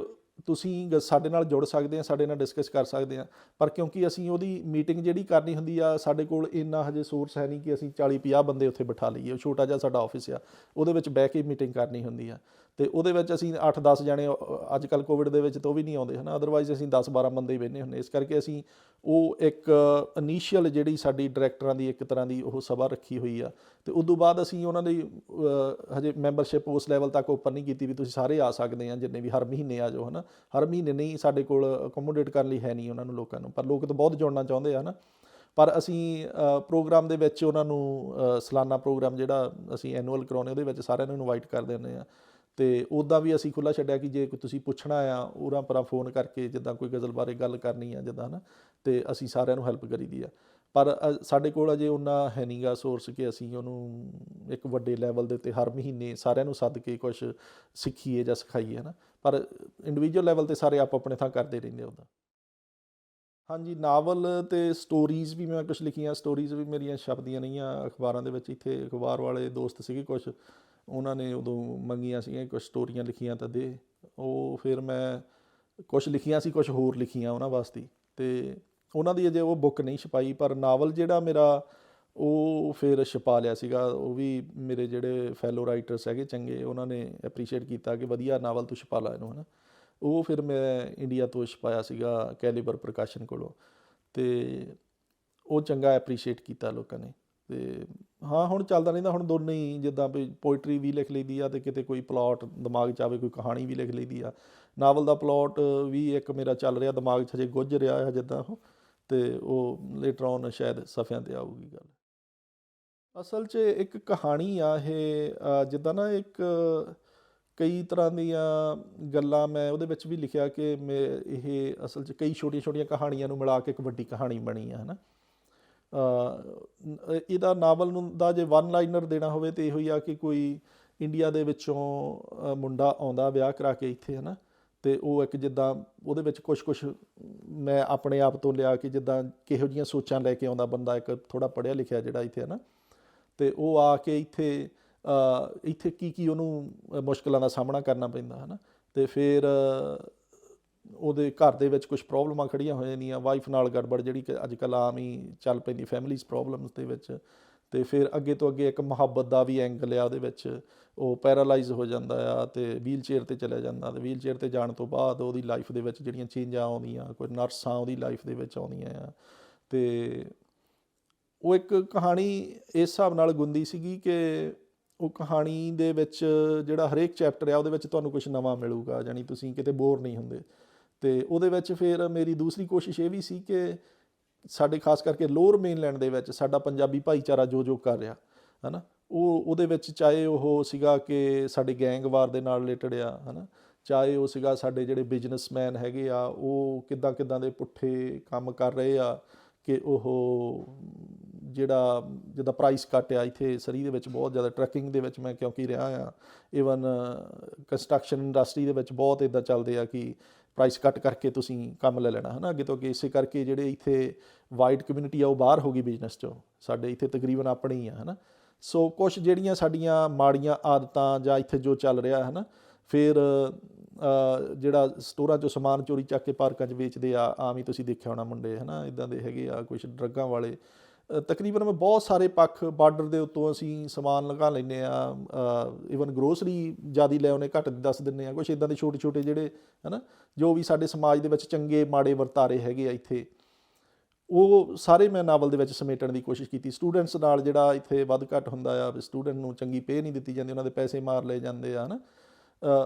Speaker 1: ਤੁਸੀਂ ਸਾਡੇ ਨਾਲ ਜੁੜ ਸਕਦੇ ਆ, ਸਾਡੇ ਨਾਲ ਡਿਸਕਸ ਕਰ ਸਕਦੇ ਆ, ਪਰ ਕਿਉਂਕਿ ਅਸੀਂ ਉਹਦੀ ਮੀਟਿੰਗ ਜਿਹੜੀ ਕਰਨੀ ਹੁੰਦੀ ਆ, ਸਾਡੇ ਕੋਲ ਇੰਨਾ ਹਜੇ ਸੋਰਸ ਹੈ ਨਹੀਂ ਕਿ ਅਸੀਂ 40-50 ਬੰਦੇ ਉੱਥੇ ਬਿਠਾ ਲਈਏ। ਉਹ ਛੋਟਾ ਜਿਹਾ ਸਾਡਾ ਆਫਿਸ ਆ, ਉਹਦੇ ਵਿੱਚ ਬਹਿ ਕੇ ਮੀਟਿੰਗ ਕਰਨੀ ਹੁੰਦੀ ਆ, ਅਤੇ ਉਹਦੇ ਵਿੱਚ ਅਸੀਂ 8-10 ਜਣੇ, ਅੱਜ ਕੱਲ੍ਹ ਕੋਵਿਡ ਦੇ ਵਿੱਚ ਤਾਂ ਉਹ ਵੀ ਨਹੀਂ ਆਉਂਦੇ, ਹੈ ਨਾ, ਅਦਰਵਾਈਜ਼ ਅਸੀਂ 10-12 ਬੰਦੇ ਹੀ ਬਹਿੰਦੇ ਹੁੰਦੇ। ਇਸ ਕਰਕੇ ਅਸੀਂ ਉਹ ਇੱਕ ਇਨੀਸ਼ੀਅਲ ਜਿਹੜੀ ਸਾਡੀ ਡਾਇਰੈਕਟਰਾਂ ਦੀ ਇੱਕ ਤਰ੍ਹਾਂ ਦੀ ਉਹ ਸਭਾ ਰੱਖੀ ਹੋਈ ਆ, ਅਤੇ ਉਦੋਂ ਬਾਅਦ ਅਸੀਂ ਉਹਨਾਂ ਦੀ ਹਜੇ ਮੈਂਬਰਸ਼ਿਪ ਉਸ ਲੈਵਲ ਤੱਕ ਓਪਨ ਨਹੀਂ ਕੀਤੀ ਵੀ ਤੁਸੀਂ ਸਾਰੇ ਆ ਸਕਦੇ ਆ, ਜਿੰਨੇ ਵੀ ਹਰ ਮਹੀਨੇ ਆ ਜਾਓ, ਹੈ ਨਾ। ਹਰ ਮਹੀਨੇ ਨਹੀਂ, ਸਾਡੇ ਕੋਲ ਅਕੋਮੋਡੇਟ ਕਰਨ ਲਈ ਹੈ ਨਹੀਂ ਉਹਨਾਂ ਨੂੰ, ਲੋਕਾਂ ਨੂੰ, ਪਰ ਲੋਕ ਤਾਂ ਬਹੁਤ ਜੁੜਨਾ ਚਾਹੁੰਦੇ ਆ ਨਾ। ਪਰ ਅਸੀਂ ਪ੍ਰੋਗਰਾਮ ਦੇ ਵਿੱਚ ਉਹਨਾਂ ਨੂੰ ਸਾਲਾਨਾ ਪ੍ਰੋਗਰਾਮ ਜਿਹੜਾ ਅਸੀਂ ਐਨੂਅਲ ਕਰਾਉਂਦੇ, ਉਹਦੇ ਵਿੱਚ ਸਾਰਿਆਂ ਨੂੰ ਇਨਵਾਈਟ ਕਰ ਦਿੰਦੇ ਹਾਂ। ਅਤੇ ਉੱਦਾਂ ਵੀ ਅਸੀਂ ਖੁੱਲ੍ਹਾ ਛੱਡਿਆ ਕਿ ਜੇ ਤੁਸੀਂ ਪੁੱਛਣਾ ਆ ਉਰਾਂ ਪਰਾਂ ਫੋਨ ਕਰਕੇ, ਜਿੱਦਾਂ ਕੋਈ ਗਜ਼ਲ ਬਾਰੇ ਗੱਲ ਕਰਨੀ ਆ ਜਿੱਦਾਂ, ਹੈ ਨਾ, ਅਤੇ ਅਸੀਂ ਸਾਰਿਆਂ ਨੂੰ ਹੈਲਪ ਕਰੀਦੀ ਆ। ਪਰ ਸਾਡੇ ਕੋਲ ਅਜੇ ਓਨਾ ਹੈ ਨਹੀਂ ਗਾ ਸੋਰਸ ਕਿ ਅਸੀਂ ਉਹਨੂੰ ਇੱਕ ਵੱਡੇ ਲੈਵਲ ਦੇ ਉੱਤੇ ਹਰ ਮਹੀਨੇ ਸਾਰਿਆਂ ਨੂੰ ਸੱਦ ਕੇ ਕੁਛ ਸਿੱਖੀਏ ਜਾਂ ਸਿਖਾਈਏ, ਹੈ ਨਾ। ਪਰ ਇੰਡੀਵਿਜੂਅਲ ਲੈਵਲ 'ਤੇ ਸਾਰੇ ਆਪੋ ਆਪਣੇ ਥਾਂ ਕਰਦੇ ਰਹਿੰਦੇ ਉੱਦਾਂ। ਹਾਂਜੀ, ਨਾਵਲ ਅਤੇ ਸਟੋਰੀਜ਼ ਵੀ ਮੈਂ ਕੁਛ ਲਿਖੀਆਂ। ਸਟੋਰੀਜ਼ ਵੀ ਮੇਰੀਆਂ ਛਪਦੀਆਂ ਰਹੀਆਂ ਅਖਬਾਰਾਂ ਦੇ ਵਿੱਚ। ਇੱਥੇ ਅਖਬਾਰ ਵਾਲੇ ਦੋਸਤ ਸੀਗੇ ਕੁਛ, ਉਹਨਾਂ ਨੇ ਉਦੋਂ ਮੰਗੀਆਂ ਸੀਗੀਆਂ ਕੁਛ ਸਟੋਰੀਆਂ ਲਿਖੀਆਂ ਤਾਂ ਦੇ। ਉਹ ਫਿਰ ਮੈਂ ਕੁਛ ਲਿਖੀਆਂ ਸੀ, ਕੁਛ ਹੋਰ ਲਿਖੀਆਂ ਉਹਨਾਂ ਵਾਸਤੇ, ਅਤੇ ਉਹਨਾਂ ਦੀ ਅਜੇ ਉਹ ਬੁੱਕ ਨਹੀਂ ਛਪਾਈ। ਪਰ ਨਾਵਲ ਜਿਹੜਾ ਮੇਰਾ ਉਹ ਫਿਰ ਛਪਾ ਲਿਆ ਸੀਗਾ। ਉਹ ਵੀ ਮੇਰੇ ਜਿਹੜੇ ਫੈਲੋ ਰਾਈਟਰਸ ਹੈਗੇ ਚੰਗੇ, ਉਹਨਾਂ ਨੇ ਐਪਰੀਸ਼ੀਏਟ ਕੀਤਾ ਕਿ ਵਧੀਆ ਨਾਵਲ ਤੂੰ ਛਪਾ ਲਾ ਇਹਨੂੰ, ਹੈ ਨਾ। ਉਹ ਫਿਰ ਮੈਂ ਇੰਡੀਆ ਤੋਂ ਛਪਾਇਆ ਸੀਗਾ ਕੈਲੀਬਰ ਪ੍ਰਕਾਸ਼ਨ ਕੋਲੋਂ, ਅਤੇ ਉਹ ਚੰਗਾ ਐਪਰੀਸ਼ੀਏਟ ਕੀਤਾ ਲੋਕਾਂ ਨੇ। ਅਤੇ ਹਾਂ, ਹੁਣ ਚੱਲਦਾ ਰਹਿੰਦਾ। ਹੁਣ ਦੋਨੇ ਹੀ, ਜਿੱਦਾਂ ਵੀ ਪੋਇਟਰੀ ਵੀ ਲਿਖ ਲਈਦੀ ਆ, ਅਤੇ ਕਿਤੇ ਕੋਈ ਪਲਾਟ ਦਿਮਾਗ 'ਚ ਆਵੇ, ਕੋਈ ਕਹਾਣੀ ਵੀ ਲਿਖ ਲਈਦੀ ਆ। ਨਾਵਲ ਦਾ ਪਲਾਟ ਵੀ ਇੱਕ ਮੇਰਾ ਚੱਲ ਰਿਹਾ ਦਿਮਾਗ 'ਚ, ਹਜੇ ਗੁੱਝ ਰਿਹਾ ਆ ਜਿੱਦਾਂ ਉਹ, ਅਤੇ ਉਹ ਲੇਟਰ ਔਨ ਸ਼ਾਇਦ ਸਫ਼ਿਆਂ 'ਤੇ ਆਊਗੀ ਗੱਲ। ਅਸਲ 'ਚ ਇੱਕ ਕਹਾਣੀ ਆ ਇਹ, ਜਿੱਦਾਂ ਨਾ ਇੱਕ ਕਈ ਤਰ੍ਹਾਂ ਦੀਆਂ ਗੱਲਾਂ ਮੈਂ ਉਹਦੇ ਵਿੱਚ ਵੀ ਲਿਖਿਆ ਕਿ ਇਹ ਅਸਲ 'ਚ ਕਈ ਛੋਟੀਆਂ ਛੋਟੀਆਂ ਕਹਾਣੀਆਂ ਨੂੰ ਮਿਲਾ ਕੇ ਇੱਕ ਵੱਡੀ ਕਹਾਣੀ ਬਣੀ ਆ, ਹੈ ਨਾ। ਇਹਦਾ ਨਾਵਲ ਨੂੰ ਦਾ ਜੇ ਵਨ ਲਾਈਨਰ ਦੇਣਾ ਹੋਵੇ ਤਾਂ ਇਹੋ ਹੀ ਆ ਕਿ ਕੋਈ ਇੰਡੀਆ ਦੇ ਵਿੱਚੋਂ ਮੁੰਡਾ ਆਉਂਦਾ ਵਿਆਹ ਕਰਾ ਕੇ ਇੱਥੇ, ਹੈ ਨਾ, ਅਤੇ ਉਹ ਇੱਕ ਜਿੱਦਾਂ ਉਹਦੇ ਵਿੱਚ ਕੁਛ ਮੈਂ ਆਪਣੇ ਆਪ ਤੋਂ ਲਿਆ ਕਿ ਜਿੱਦਾਂ ਕਿਹੋ ਜਿਹੀਆਂ ਸੋਚਾਂ ਲੈ ਕੇ ਆਉਂਦਾ ਬੰਦਾ, ਇੱਕ ਥੋੜ੍ਹਾ ਪੜ੍ਹਿਆ ਲਿਖਿਆ ਜਿਹੜਾ ਇੱਥੇ, ਹੈ ਨਾ, ਅਤੇ ਉਹ ਆ ਕੇ ਇੱਥੇ ਕੀ ਉਹਨੂੰ ਮੁਸ਼ਕਿਲਾਂ ਦਾ ਸਾਹਮਣਾ ਕਰਨਾ ਪੈਂਦਾ, ਹੈ ਨਾ। ਅਤੇ ਫਿਰ ਉਹਦੇ ਘਰ ਦੇ ਵਿੱਚ ਕੁਛ ਪ੍ਰੋਬਲਮਾਂ ਖੜ੍ਹੀਆਂ ਹੋ ਜਾਂਦੀਆਂ, ਵਾਈਫ ਨਾਲ ਗੜਬੜ ਜਿਹੜੀ ਕਿ ਅੱਜ ਕੱਲ੍ਹ ਆਮ ਹੀ ਚੱਲ ਪੈਂਦੀ ਫੈਮਲੀਜ਼ ਪ੍ਰੋਬਲਮਸ ਦੇ ਵਿੱਚ। ਅਤੇ ਫਿਰ ਅੱਗੇ ਤੋਂ ਅੱਗੇ ਇੱਕ ਮੁਹੱਬਤ ਦਾ ਵੀ ਐਂਗਲ ਆ ਉਹਦੇ ਵਿੱਚ। ਉਹ ਪੈਰਾਲਾਈਜ਼ ਹੋ ਜਾਂਦਾ ਆ ਅਤੇ ਵੀਲ ਚੇਅਰ 'ਤੇ ਚਲਿਆ ਜਾਂਦਾ, ਅਤੇ ਵੀਲ ਚੇਅਰ 'ਤੇ ਜਾਣ ਤੋਂ ਬਾਅਦ ਉਹਦੀ ਲਾਈਫ ਦੇ ਵਿੱਚ ਜਿਹੜੀਆਂ ਚੇਂਜਾਂ ਆਉਂਦੀਆਂ, ਕੋਈ ਨਰਸਾਂ ਉਹਦੀ ਲਾਈਫ ਦੇ ਵਿੱਚ ਆਉਂਦੀਆਂ ਆ। ਅਤੇ ਉਹ ਇੱਕ ਕਹਾਣੀ ਇਸ ਹਿਸਾਬ ਨਾਲ ਗੁੰਦੀ ਸੀਗੀ ਕਿ ਉਹ ਕਹਾਣੀ ਦੇ ਵਿੱਚ ਜਿਹੜਾ ਹਰੇਕ ਚੈਪਟਰ ਆ ਉਹਦੇ ਵਿੱਚ ਤੁਹਾਨੂੰ ਕੁਛ ਨਵਾਂ ਮਿਲੂਗਾ, ਜਾਣੀ ਤੁਸੀਂ ਕਿਤੇ ਬੋਰ ਨਹੀਂ ਹੁੰਦੇ। ਅਤੇ ਉਹਦੇ ਵਿੱਚ ਫਿਰ ਮੇਰੀ ਦੂਸਰੀ ਕੋਸ਼ਿਸ਼ ਇਹ ਵੀ ਸੀ ਕਿ ਸਾਡੇ ਖਾਸ ਕਰਕੇ ਲੋਅਰ ਮੇਨਲੈਂਡ ਦੇ ਵਿੱਚ ਸਾਡਾ ਪੰਜਾਬੀ ਭਾਈਚਾਰਾ ਜੋ ਕਰ ਰਿਹਾ, ਹੈ ਨਾ, ਉਹਦੇ ਵਿੱਚ ਚਾਹੇ ਉਹ ਸੀਗਾ ਕਿ ਸਾਡੇ ਗੈਂਗਵਾਰ ਦੇ ਨਾਲ ਰਿਲੇਟਡ ਆ, ਹੈ ਨਾ, ਚਾਹੇ ਉਹ ਸੀਗਾ ਸਾਡੇ ਜਿਹੜੇ ਬਿਜ਼ਨਸਮੈਨ ਹੈਗੇ ਆ ਉਹ ਕਿੱਦਾਂ ਦੇ ਪੁੱਠੇ ਕੰਮ ਕਰ ਰਹੇ ਆ, ਕਿ ਉਹ ਜਿੱਦਾਂ ਪ੍ਰਾਈਸ ਕੱਟ ਆ ਇੱਥੇ ਸਰੀ ਦੇ ਵਿੱਚ ਬਹੁਤ ਜ਼ਿਆਦਾ। ਟਰੱਕਿੰਗ ਦੇ ਵਿੱਚ ਮੈਂ ਕਿਉਂਕਿ ਰਿਹਾ ਹਾਂ, ਈਵਨ ਕੰਸਟਰਕਸ਼ਨ ਇੰਡਸਟਰੀ ਦੇ ਵਿੱਚ ਬਹੁਤ ਇੱਦਾਂ ਚੱਲਦੇ ਆ ਕਿ ਪ੍ਰਾਈਸ ਕੱਟ ਕਰਕੇ ਤੁਸੀਂ ਕੰਮ ਲੈ ਲੈਣਾ, ਹੈ ਨਾ, ਅੱਗੇ ਤੋਂ ਅੱਗੇ। ਇਸੇ ਕਰਕੇ ਜਿਹੜੇ ਇੱਥੇ ਵਾਈਟ ਕਮਿਊਨਿਟੀ ਆ ਉਹ ਬਾਹਰ ਹੋ ਗਈ ਬਿਜ਼ਨਸ 'ਚੋਂ, ਸਾਡੇ ਇੱਥੇ ਤਕਰੀਬਨ ਆਪਣੇ ਹੀ ਆ, ਹੈ ਨਾ। ਸੋ ਕੁਛ ਜਿਹੜੀਆਂ ਸਾਡੀਆਂ ਮਾੜੀਆਂ ਆਦਤਾਂ ਜਾਂ ਇੱਥੇ ਜੋ ਚੱਲ ਰਿਹਾ, ਹੈ ਨਾ, ਫਿਰ ਜਿਹੜਾ ਸਟੋਰਾਂ 'ਚੋਂ ਸਮਾਨ ਚੋਰੀ ਚੱਕ ਕੇ ਪਾਰਕਾਂ 'ਚ ਵੇਚਦੇ ਆ, ਆਮ ਹੀ ਤੁਸੀਂ ਦੇਖਿਆ ਹੋਣਾ ਮੁੰਡੇ, ਹੈ ਨਾ, ਇੱਦਾਂ ਦੇ ਹੈਗੇ ਆ ਕੁਛ ਡਰੱਗਾਂ ਵਾਲੇ। ਤਕਰੀਬਨ ਮੈਂ ਬਹੁਤ ਸਾਰੇ ਪੱਖ, ਬਾਰਡਰ ਦੇ ਉੱਤੋਂ ਅਸੀਂ ਸਮਾਨ ਲੰਘਾ ਲੈਂਦੇ ਹਾਂ, ਈਵਨ ਗਰੋਸਰੀ ਜ਼ਿਆਦਾ ਲੈ ਆਉਂਦੇ, ਘੱਟ ਦੱਸ ਦਿੰਦੇ ਹਾਂ। ਕੁਛ ਇੱਦਾਂ ਦੇ ਛੋਟੇ ਜਿਹੜੇ, ਹੈ ਨਾ, ਜੋ ਵੀ ਸਾਡੇ ਸਮਾਜ ਦੇ ਵਿੱਚ ਚੰਗੇ ਮਾੜੇ ਵਰਤਾਰੇ ਹੈਗੇ ਆ ਇੱਥੇ, ਉਹ ਸਾਰੇ ਮੈਂ ਨਾਵਲ ਦੇ ਵਿੱਚ ਸਮੇਟਣ ਦੀ ਕੋਸ਼ਿਸ਼ ਕੀਤੀ। ਸਟੂਡੈਂਟਸ ਨਾਲ ਜਿਹੜਾ ਇੱਥੇ ਵੱਧ ਘੱਟ ਹੁੰਦਾ ਆ, ਸਟੂਡੈਂਟ ਨੂੰ ਚੰਗੀ ਪੇ ਨਹੀਂ ਦਿੱਤੀ ਜਾਂਦੀ, ਉਹਨਾਂ ਦੇ ਪੈਸੇ ਮਾਰ ਲਏ ਜਾਂਦੇ ਆ, ਹੈ ਨਾ।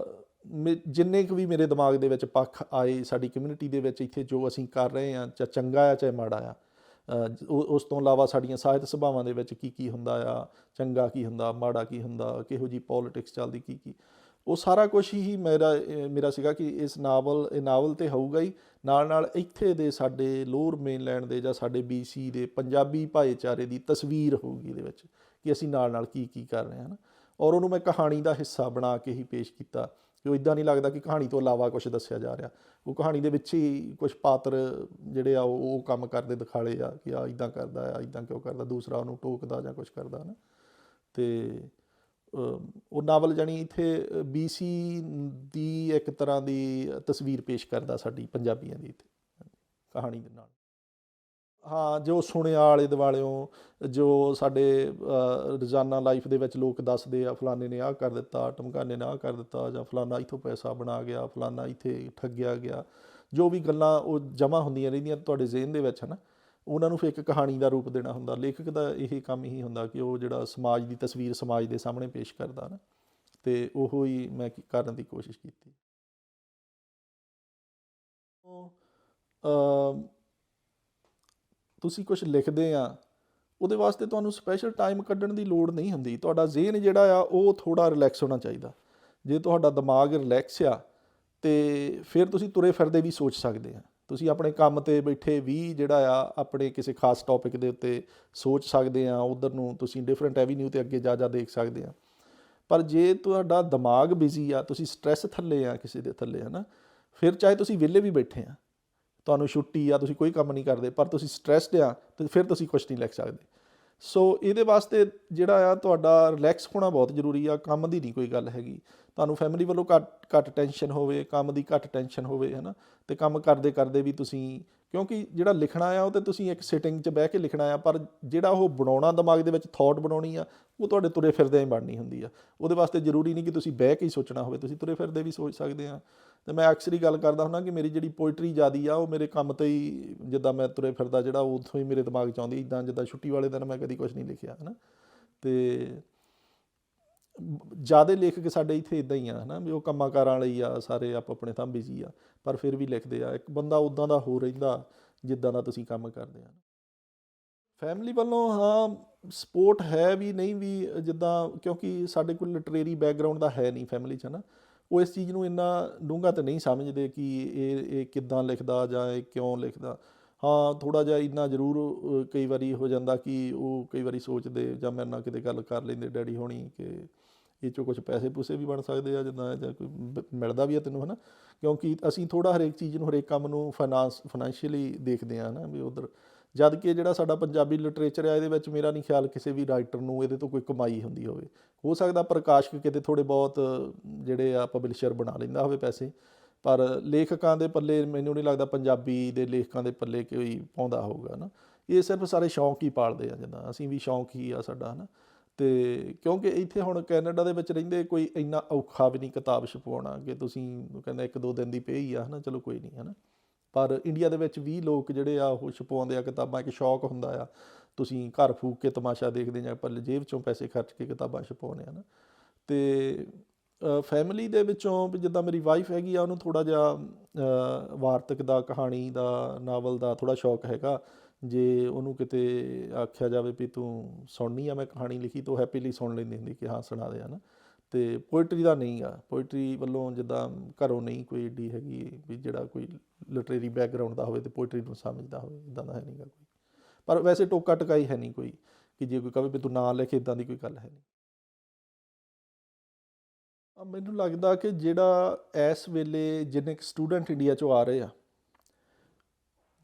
Speaker 1: ਜਿੰਨੇ ਕੁ ਵੀ ਮੇਰੇ ਦਿਮਾਗ ਦੇ ਵਿੱਚ ਪੱਖ ਆਏ ਸਾਡੀ ਕਮਿਊਨਿਟੀ ਦੇ ਵਿੱਚ ਇੱਥੇ ਜੋ ਅਸੀਂ ਕਰ ਰਹੇ ਹਾਂ, ਚਾਹੇ ਚੰਗਾ ਆ ਚਾਹੇ ਮਾੜਾ ਆ, ਉਸ ਤੋਂ ਇਲਾਵਾ ਸਾਡੀਆਂ ਸਾਹਿਤ ਸਭਾਵਾਂ ਦੇ ਵਿੱਚ ਕੀ ਹੁੰਦਾ ਆ, ਚੰਗਾ ਕੀ ਹੁੰਦਾ, ਮਾੜਾ ਕੀ ਹੁੰਦਾ, ਕਿਹੋ ਜਿਹੀ ਪੋਲੀਟਿਕਸ ਚੱਲਦੀ, ਕੀ ਉਹ ਸਾਰਾ ਕੁਛ ਹੀ ਮੇਰਾ ਸੀਗਾ ਕਿ ਇਹ ਨਾਵਲ ਤਾਂ ਹੋਊਗਾ ਹੀ, ਨਾਲ ਇੱਥੇ ਦੇ ਸਾਡੇ ਲੋਅਰ ਮੇਨਲੈਂਡ ਦੇ ਜਾਂ ਸਾਡੇ BC ਦੇ ਪੰਜਾਬੀ ਭਾਈਚਾਰੇ ਦੀ ਤਸਵੀਰ ਹੋਊਗੀ ਇਹਦੇ ਵਿੱਚ, ਕਿ ਅਸੀਂ ਨਾਲ ਕੀ ਕਰ ਰਹੇ ਹਾਂ, ਨਾ। ਔਰ ਉਹਨੂੰ ਮੈਂ ਕਹਾਣੀ ਦਾ ਹਿੱਸਾ ਬਣਾ ਕੇ ਹੀ ਪੇਸ਼ ਕੀਤਾ, ਕਿ ਉਹ ਇੱਦਾਂ ਨਹੀਂ ਲੱਗਦਾ ਕਿ ਕਹਾਣੀ ਤੋਂ ਇਲਾਵਾ ਕੁਛ ਦੱਸਿਆ ਜਾ ਰਿਹਾ। ਉਹ ਕਹਾਣੀ ਦੇ ਵਿੱਚ ਹੀ ਕੁਛ ਪਾਤਰ ਜਿਹੜੇ ਆ ਉਹ ਕੰਮ ਕਰਦੇ ਦਿਖਾਲੇ ਆ ਕਿ ਆ ਇੱਦਾਂ ਕਰਦਾ ਆ, ਇੱਦਾਂ ਕਿਉਂ ਕਰਦਾ, ਦੂਸਰਾ ਉਹਨੂੰ ਟੋਕਦਾ ਜਾਂ ਕੁਛ ਕਰਦਾ, ਨਾ। ਅਤੇ ਉਹ ਨਾਵਲ ਜਾਣੀ ਇੱਥੇ BC ਦੀ ਇੱਕ ਤਰ੍ਹਾਂ ਦੀ ਤਸਵੀਰ ਪੇਸ਼ ਕਰਦਾ ਸਾਡੀ ਪੰਜਾਬੀਆਂ ਦੀ ਇੱਥੇ ਕਹਾਣੀ ਦੇ ਨਾਲ। ਹਾਂ, ਜੋ ਸੁਣਿਆ ਆਲੇ ਦੁਆਲਿਓਂ, ਜੋ ਸਾਡੇ ਰੋਜ਼ਾਨਾ ਲਾਈਫ ਦੇ ਵਿੱਚ ਲੋਕ ਦੱਸਦੇ ਆ, ਫਲਾਣੇ ਨੇ ਆਹ ਕਰ ਦਿੱਤਾ, ਢਮਕਾਨੇ ਨੇ ਆਹ ਕਰ ਦਿੱਤਾ, ਜਾਂ ਫਲਾਣਾ ਇੱਥੋਂ ਪੈਸਾ ਬਣਾ ਗਿਆ, ਫਲਾਣਾ ਇੱਥੇ ਠੱਗਿਆ ਗਿਆ, ਜੋ ਵੀ ਗੱਲਾਂ ਉਹ ਜਮ੍ਹਾਂ ਹੁੰਦੀਆਂ ਰਹਿੰਦੀਆਂ ਤੁਹਾਡੇ ਜ਼ਿਹਨ ਦੇ ਵਿੱਚ, ਹੈ ਨਾ, ਉਹਨਾਂ ਨੂੰ ਫਿਰ ਇੱਕ ਕਹਾਣੀ ਦਾ ਰੂਪ ਦੇਣਾ ਹੁੰਦਾ। ਲੇਖਕ ਦਾ ਇਹ ਕੰਮ ਹੀ ਹੁੰਦਾ ਕਿ ਉਹ ਜਿਹੜਾ ਸਮਾਜ ਦੀ ਤਸਵੀਰ ਸਮਾਜ ਦੇ ਸਾਹਮਣੇ ਪੇਸ਼ ਕਰਦਾ, ਨਾ, ਅਤੇ ਉਹੋ ਹੀ ਮੈਂ ਕਰਨ ਦੀ ਕੋਸ਼ਿਸ਼ ਕੀਤੀ। ਤੁਸੀਂ ਕੁਛ ਲਿਖਦੇ ਆ, ਉਹਦੇ ਵਾਸਤੇ ਤੁਹਾਨੂੰ ਸਪੈਸ਼ਲ ਟਾਈਮ ਕੱਢਣ ਦੀ ਲੋੜ ਨਹੀਂ ਹੁੰਦੀ। ਤੁਹਾਡਾ ਜ਼ਿਹਨ ਜਿਹੜਾ ਆ ਉਹ ਥੋੜ੍ਹਾ ਰਿਲੈਕਸ ਹੋਣਾ ਚਾਹੀਦਾ। ਜੇ ਤੁਹਾਡਾ ਦਿਮਾਗ ਰਿਲੈਕਸ ਆ, ਅਤੇ ਫਿਰ ਤੁਸੀਂ ਤੁਰੇ ਫਿਰਦੇ ਵੀ ਸੋਚ ਸਕਦੇ ਆ। ਤੁਸੀਂ ਆਪਣੇ ਕੰਮ 'ਤੇ ਬੈਠੇ ਵੀ ਜਿਹੜਾ ਆ ਆਪਣੇ ਕਿਸੇ ਖਾਸ ਟੌਪਿਕ ਦੇ ਉੱਤੇ ਸੋਚ ਸਕਦੇ ਆ, ਉੱਧਰ ਨੂੰ ਤੁਸੀਂ ਡਿਫਰੈਂਟ ਐਵੀਨਿਊ 'ਤੇ ਅੱਗੇ ਜਾ ਦੇਖ ਸਕਦੇ ਆ। ਪਰ ਜੇ ਤੁਹਾਡਾ ਦਿਮਾਗ ਬਿਜ਼ੀ ਆ, ਤੁਸੀਂ ਸਟ੍ਰੈਸ ਥੱਲੇ ਆ ਕਿਸੇ ਦੇ ਥੱਲੇ, ਹੈ ਨਾ, ਫਿਰ ਚਾਹੇ ਤੁਸੀਂ ਵਿਹਲੇ ਵੀ ਬੈਠੇ ਆ, ਤੁਹਾਨੂੰ ਛੁੱਟੀ ਆ, ਤੁਸੀਂ ਕੋਈ ਕੰਮ ਨਹੀਂ ਕਰਦੇ, ਪਰ ਤੁਸੀਂ ਸਟ੍ਰੈਸਡ ਆ, ਤੇ ਫਿਰ ਤੁਸੀਂ ਕੁਛ ਨਹੀਂ ਲਿਖ ਸਕਦੇ। ਸੋ ਇਹਦੇ ਵਾਸਤੇ ਜਿਹੜਾ ਆ ਤੁਹਾਡਾ ਰਿਲੈਕਸ ਹੋਣਾ ਬਹੁਤ ਜ਼ਰੂਰੀ ਆ। ਕੰਮ ਦੀ ਨਹੀਂ ਕੋਈ ਗੱਲ ਹੈਗੀ, ਤੁਹਾਨੂੰ ਫੈਮਿਲੀ ਵੱਲੋਂ ਘੱਟ ਟੈਨਸ਼ਨ ਹੋਵੇ, ਕੰਮ ਦੀ ਘੱਟ ਟੈਨਸ਼ਨ ਹੋਵੇ, ਹੈ ਨਾ, ਅਤੇ ਕੰਮ ਕਰਦੇ ਕਰਦੇ ਵੀ ਤੁਸੀਂ, ਕਿਉਂਕਿ ਜਿਹੜਾ ਲਿਖਣਾ ਆ ਉਹ ਤਾਂ ਤੁਸੀਂ ਇੱਕ ਸਿਟਿੰਗ 'ਚ ਬਹਿ ਕੇ ਲਿਖਣਾ ਆ, ਪਰ ਜਿਹੜਾ ਉਹ ਬਣਾਉਣਾ ਦਿਮਾਗ ਦੇ ਵਿੱਚ ਥੋਟ ਬਣਾਉਣੀ ਆ, ਉਹ ਤੁਹਾਡੇ ਤੁਰੇ ਫਿਰਦਿਆਂ ਹੀ ਬਣਨੀ ਹੁੰਦੀ ਆ। ਉਹਦੇ ਵਾਸਤੇ ਜ਼ਰੂਰੀ ਨਹੀਂ ਕਿ ਤੁਸੀਂ ਬਹਿ ਕੇ ਹੀ ਸੋਚਣਾ ਹੋਵੇ, ਤੁਸੀਂ ਤੁਰੇ ਫਿਰਦੇ ਵੀ ਸੋਚ ਸਕਦੇ ਆ। ਅਤੇ ਮੈਂ ਅਕਸਰ ਹੀ ਗੱਲ ਕਰਦਾ ਹੁੰਦਾ ਕਿ ਮੇਰੀ ਜਿਹੜੀ ਪੋਇਟਰੀ ਜ਼ਿਆਦੀ ਆ ਉਹ ਮੇਰੇ ਕੰਮ 'ਤੇ ਹੀ, ਜਿੱਦਾਂ ਮੈਂ ਤੁਰੇ ਫਿਰਦਾ ਜਿਹੜਾ ਉੱਥੋਂ ਹੀ ਮੇਰੇ ਦਿਮਾਗ 'ਚ ਆਉਂਦੀ, ਇੱਦਾਂ ਜਿੱਦਾਂ ਛੁੱਟੀ ਵਾਲੇ ਦਿਨ ਮੈਂ ਕਦੀ ਕੁਛ ਨਹੀਂ ਲਿਖਿਆ, ਹੈ ਨਾ। ਅਤੇ ਜ਼ਿਆਦਾ ਲੇਖਕ ਸਾਡੇ ਇੱਥੇ ਇੱਦਾਂ ਹੀ ਆ, ਹੈ ਨਾ, ਵੀ ਉਹ ਕੰਮਾਂ ਕਾਰਾਂ ਵਾਲੇ ਆ, ਸਾਰੇ ਆਪੋ ਆਪਣੇ ਥਾਂ ਬਿਜ਼ੀ ਆ, ਪਰ ਫਿਰ ਵੀ ਲਿਖਦੇ ਆ। ਇੱਕ ਬੰਦਾ ਉੱਦਾਂ ਦਾ ਹੋ ਰਹਿੰਦਾ ਜਿੱਦਾਂ ਦਾ ਤੁਸੀਂ ਕੰਮ ਕਰਦੇ ਆ। ਫੈਮਿਲੀ ਵੱਲੋਂ ਹਾਂ ਸਪੋਰਟ ਹੈ ਵੀ, ਨਹੀਂ ਵੀ, ਜਿੱਦਾਂ ਕਿਉਂਕਿ ਸਾਡੇ ਕੋਲ ਲਿਟਰੇਰੀ ਬੈਕਗਰਾਊਂਡ ਦਾ ਹੈ ਨਹੀਂ ਫੈਮਿਲੀ 'ਚ, ਹੈ ਨਾ। ਉਹ ਇਸ ਚੀਜ਼ ਨੂੰ ਇੰਨਾ ਡੂੰਘਾ ਤਾਂ ਨਹੀਂ ਸਮਝਦੇ ਕਿ ਇਹ ਕਿੱਦਾਂ ਲਿਖਦਾ ਜਾਂ ਇਹ ਕਿਉਂ ਲਿਖਦਾ। ਹਾਂ ਥੋੜ੍ਹਾ ਜਿਹਾ ਇੰਨਾ ਜ਼ਰੂਰ ਕਈ ਵਾਰੀ ਹੋ ਜਾਂਦਾ ਕਿ ਉਹ ਕਈ ਵਾਰੀ ਸੋਚਦੇ ਜਾਂ ਮੇਰੇ ਨਾਲ ਕਿਤੇ ਗੱਲ ਕਰ ਲੈਂਦੇ ਡੈਡੀ ਹੋਣੀ ਕਿ ਇਹ 'ਚੋਂ ਕੁਛ ਪੈਸੇ ਪੂਸੇ ਵੀ ਬਣ ਸਕਦੇ ਆ, ਜਿੱਦਾਂ ਜਾਂ ਕੋਈ ਮਿਲਦਾ ਵੀ ਆ ਤੈਨੂੰ, ਹੈ ਨਾ। ਕਿਉਂਕਿ ਅਸੀਂ ਥੋੜ੍ਹਾ ਹਰੇਕ ਚੀਜ਼ ਨੂੰ, ਹਰੇਕ ਕੰਮ ਨੂੰ ਫਾਈਨੈਂਸ਼ੀਅਲੀ ਦੇਖਦੇ ਹਾਂ ਨਾ, ਵੀ ਉੱਧਰ। ਜਦ ਕਿ ਜਿਹੜਾ ਸਾਡਾ ਪੰਜਾਬੀ ਲਿਟਰੇਚਰ ਆ, ਇਹਦੇ ਵਿੱਚ ਮੇਰਾ ਨਹੀਂ ਖਿਆਲ ਕਿਸੇ ਵੀ ਰਾਈਟਰ ਨੂੰ ਇਹਦੇ ਤੋਂ ਕੋਈ ਕਮਾਈ ਹੁੰਦੀ ਹੋਵੇ। ਹੋ ਸਕਦਾ ਪ੍ਰਕਾਸ਼ਕ ਕਿਤੇ ਥੋੜ੍ਹੇ ਬਹੁਤ ਜਿਹੜੇ ਆ ਪਬਲਿਸ਼ਰ ਬਣਾ ਲੈਂਦਾ ਹੋਵੇ ਪੈਸੇ, ਪਰ ਲੇਖਕਾਂ ਦੇ ਪੱਲੇ ਮੈਨੂੰ ਨਹੀਂ ਲੱਗਦਾ, ਪੰਜਾਬੀ ਦੇ ਲੇਖਕਾਂ ਦੇ ਪੱਲੇ ਕੋਈ ਪਾਉਂਦਾ ਹੋਊਗਾ ਨਾ। ਇਹ ਸਿਰਫ ਸਾਰੇ ਸ਼ੌਂਕ ਹੀ ਪਾਲਦੇ ਆ, ਜਿੱਦਾਂ ਅਸੀਂ ਵੀ ਸ਼ੌਂਕ ਹੀ ਆ ਸਾਡਾ, ਹੈ ਨਾ। ਅਤੇ ਕਿਉਂਕਿ ਇੱਥੇ ਹੁਣ ਕੈਨੇਡਾ ਦੇ ਵਿੱਚ ਰਹਿੰਦੇ ਕੋਈ ਇੰਨਾ ਔਖਾ ਵੀ ਨਹੀਂ ਕਿਤਾਬ ਛਪਵਾਉਣਾ ਕਿ ਤੁਸੀਂ ਕਹਿੰਦਾ 1-2 ਦਿਨ ਦੀ ਪਈ ਆ, ਹੈ ਨਾ, ਚਲੋ ਕੋਈ ਨਹੀਂ, ਹੈ ਨਾ। ਪਰ ਇੰਡੀਆ ਦੇ ਵਿੱਚ ਵੀ ਲੋਕ ਜਿਹੜੇ ਆ ਉਹ ਛਪਵਾਉਂਦੇ ਆ ਕਿਤਾਬਾਂ, ਇੱਕ ਸ਼ੌਕ ਹੁੰਦਾ ਆ। ਤੁਸੀਂ ਘਰ ਫੂਕ ਕੇ ਤਮਾਸ਼ਾ ਦੇਖਦੇ ਜਾਂ ਪਰ ਜੇਬ 'ਚੋਂ ਪੈਸੇ ਖਰਚ ਕੇ ਕਿਤਾਬਾਂ ਛਪਵਾਉਂਦੇ ਆ ਨਾ। ਅਤੇ ਫੈਮਿਲੀ ਦੇ ਵਿੱਚੋਂ ਵੀ ਜਿੱਦਾਂ ਮੇਰੀ ਵਾਈਫ ਹੈਗੀ ਆ, ਉਹਨੂੰ ਥੋੜ੍ਹਾ ਜਿਹਾ ਵਾਰਤਕ ਦਾ, ਕਹਾਣੀ ਦਾ, ਨਾਵਲ ਦਾ ਥੋੜ੍ਹਾ ਸ਼ੌਕ ਹੈਗਾ। ਜੇ ਉਹਨੂੰ ਕਿਤੇ ਆਖਿਆ ਜਾਵੇ ਵੀ ਤੂੰ ਸੁਣਨੀ ਆ, ਮੈਂ ਕਹਾਣੀ ਲਿਖੀ, ਤਾਂ ਉਹ ਹੈਪੀਲੀ ਸੁਣ ਲੈਂਦੀ ਹੁੰਦੀ ਕਿ ਹਾਂ ਸੁਣਾ ਦੇ, ਹੈ ਨਾ। ਅਤੇ ਪੋਇਟਰੀ ਦਾ ਨਹੀਂ ਆ, ਪੋਇਟਰੀ ਵੱਲੋਂ ਜਿੱਦਾਂ ਘਰੋਂ ਨਹੀਂ ਕੋਈ ਏਡੀ ਹੈਗੀ ਵੀ ਜਿਹੜਾ ਕੋਈ ਲਿਟਰੇਰੀ ਬੈਕਗਰਾਊਂਡ ਦਾ ਹੋਵੇ ਅਤੇ ਪੋਇਟਰੀ ਨੂੰ ਸਮਝਦਾ ਹੋਵੇ, ਇੱਦਾਂ ਦਾ ਹੈ ਨਹੀਂ ਗਾ ਕੋਈ। ਪਰ ਵੈਸੇ ਟੋਕਾ ਟਕਾਈ ਹੈ ਨਹੀਂ ਕੋਈ ਕਿ ਜੇ ਕੋਈ ਕਹੇ ਵੀ ਤੂੰ ਨਾ ਲਿਖ, ਇੱਦਾਂ ਦੀ ਕੋਈ ਗੱਲ ਹੈ ਨਹੀਂ। ਮੈਨੂੰ ਲੱਗਦਾ ਕਿ ਜਿਹੜਾ ਇਸ ਵੇਲੇ ਜਿੰਨੇ ਕੁ ਸਟੂਡੈਂਟ ਇੰਡੀਆ 'ਚੋਂ ਆ ਰਹੇ ਆ,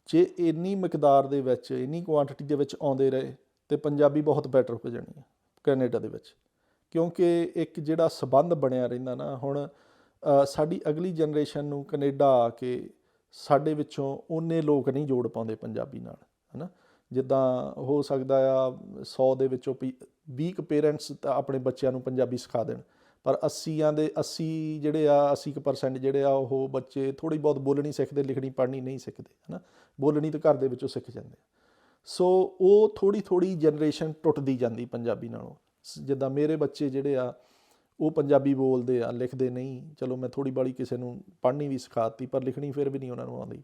Speaker 1: ਜੇ ਇੰਨੀ ਮਿਕਦਾਰ ਦੇ ਵਿੱਚ, ਇੰਨੀ ਕੁਆਂਟਿਟੀ ਦੇ ਵਿੱਚ ਆਉਂਦੇ ਰਹੇ ਤਾਂ ਪੰਜਾਬੀ ਬਹੁਤ ਬੈਟਰ ਹੋ ਜਾਣੀ ਹੈ ਕੈਨੇਡਾ ਦੇ ਵਿੱਚ। ਕਿਉਂਕਿ ਇੱਕ ਜਿਹੜਾ ਸਬੰਧ ਬਣਿਆ ਰਹਿੰਦਾ ਨਾ, ਹੁਣ ਸਾਡੀ ਅਗਲੀ ਜਨਰੇਸ਼ਨ ਨੂੰ ਕੈਨੇਡਾ ਆ ਕੇ ਸਾਡੇ ਵਿੱਚੋਂ ਓਨੇ ਲੋਕ ਨਹੀਂ ਜੋੜ ਪਾਉਂਦੇ ਪੰਜਾਬੀ ਨਾਲ, ਹੈ ਨਾ। ਜਿੱਦਾਂ ਹੋ ਸਕਦਾ ਆ 100 ਦੇ ਵਿੱਚੋਂ 20 ਕੁ ਪੇਰੈਂਟਸ ਤਾਂ ਆਪਣੇ ਬੱਚਿਆਂ ਨੂੰ ਪੰਜਾਬੀ ਸਿਖਾ ਦੇਣ, ਪਰ 80 ਜਿਹੜੇ ਆ 80% ਜਿਹੜੇ ਆ ਉਹ ਬੱਚੇ ਥੋੜ੍ਹੀ ਬਹੁਤ ਬੋਲਣੀ ਸਿੱਖਦੇ, ਲਿਖਣੀ ਪੜ੍ਹਨੀ ਨਹੀਂ ਸਿੱਖਦੇ, ਹੈ ਨਾ। ਬੋਲਣੀ ਤਾਂ ਘਰ ਦੇ ਵਿੱਚੋਂ ਸਿੱਖ ਜਾਂਦੇ ਆ। ਸੋ ਉਹ ਥੋੜ੍ਹੀ ਜਨਰੇਸ਼ਨ ਟੁੱਟਦੀ ਜਾਂਦੀ ਪੰਜਾਬੀ ਨਾਲੋਂ। ਜਿੱਦਾਂ ਮੇਰੇ ਬੱਚੇ ਜਿਹੜੇ ਆ ਉਹ ਪੰਜਾਬੀ ਬੋਲਦੇ ਆ, ਲਿਖਦੇ ਨਹੀਂ। ਚਲੋ ਮੈਂ ਥੋੜ੍ਹੀ ਬਾਹਲੀ ਕਿਸੇ ਨੂੰ ਪੜ੍ਹਨੀ ਵੀ ਸਿਖਾਤੀ, ਪਰ ਲਿਖਣੀ ਫਿਰ ਵੀ ਨਹੀਂ ਉਹਨਾਂ ਨੂੰ ਆਉਂਦੀ।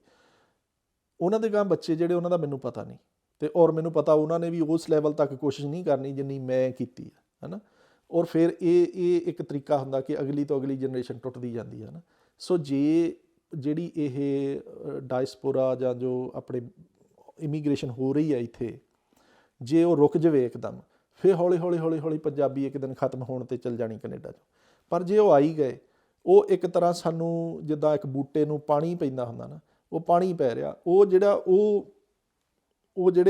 Speaker 1: ਉਹਨਾਂ ਦੇ ਗਾਂ ਬੱਚੇ ਜਿਹੜੇ, ਉਹਨਾਂ ਦਾ ਮੈਨੂੰ ਪਤਾ ਨਹੀਂ, ਅਤੇ ਔਰ ਮੈਨੂੰ ਪਤਾ ਉਹਨਾਂ ਨੇ ਵੀ ਉਸ ਲੈਵਲ ਤੱਕ ਕੋਸ਼ਿਸ਼ ਨਹੀਂ ਕਰਨੀ ਜਿੰਨੀ ਮੈਂ ਕੀਤੀ ਹੈ ਨਾ। ਔਰ ਫਿਰ ਇਹ ਇੱਕ ਤਰੀਕਾ ਹੁੰਦਾ ਕਿ ਅਗਲੀ ਤੋਂ ਅਗਲੀ ਜਨਰੇਸ਼ਨ ਟੁੱਟਦੀ ਜਾਂਦੀ ਹੈ ਨਾ। ਸੋ ਜੇ ਜਿਹੜੀ ਇਹ ਡਾਇਸਪੋਰਾ ਜਾਂ ਜੋ ਆਪਣੇ ਇਮੀਗ੍ਰੇਸ਼ਨ ਹੋ ਰਹੀ ਹੈ ਇੱਥੇ, ਜੇ ਉਹ ਰੁਕ ਜਾਵੇ ਇੱਕਦਮ, ਫਿਰ ਹੌਲੀ ਪੰਜਾਬੀ ਇੱਕ ਦਿਨ ਖਤਮ ਹੋਣ 'ਤੇ ਚੱਲ ਜਾਣੀ ਕੈਨੇਡਾ 'ਚ। ਪਰ ਜੇ ਉਹ ਆਈ ਗਏ, ਉਹ ਇੱਕ ਤਰ੍ਹਾਂ ਸਾਨੂੰ ਜਿੱਦਾਂ ਇੱਕ ਬੂਟੇ ਨੂੰ ਪਾਣੀ ਪੈਂਦਾ ਹੁੰਦਾ ਨਾ, ਉਹ ਪਾਣੀ ਪੈ ਰਿਹਾ, ਉਹ ਜਿਹੜਾ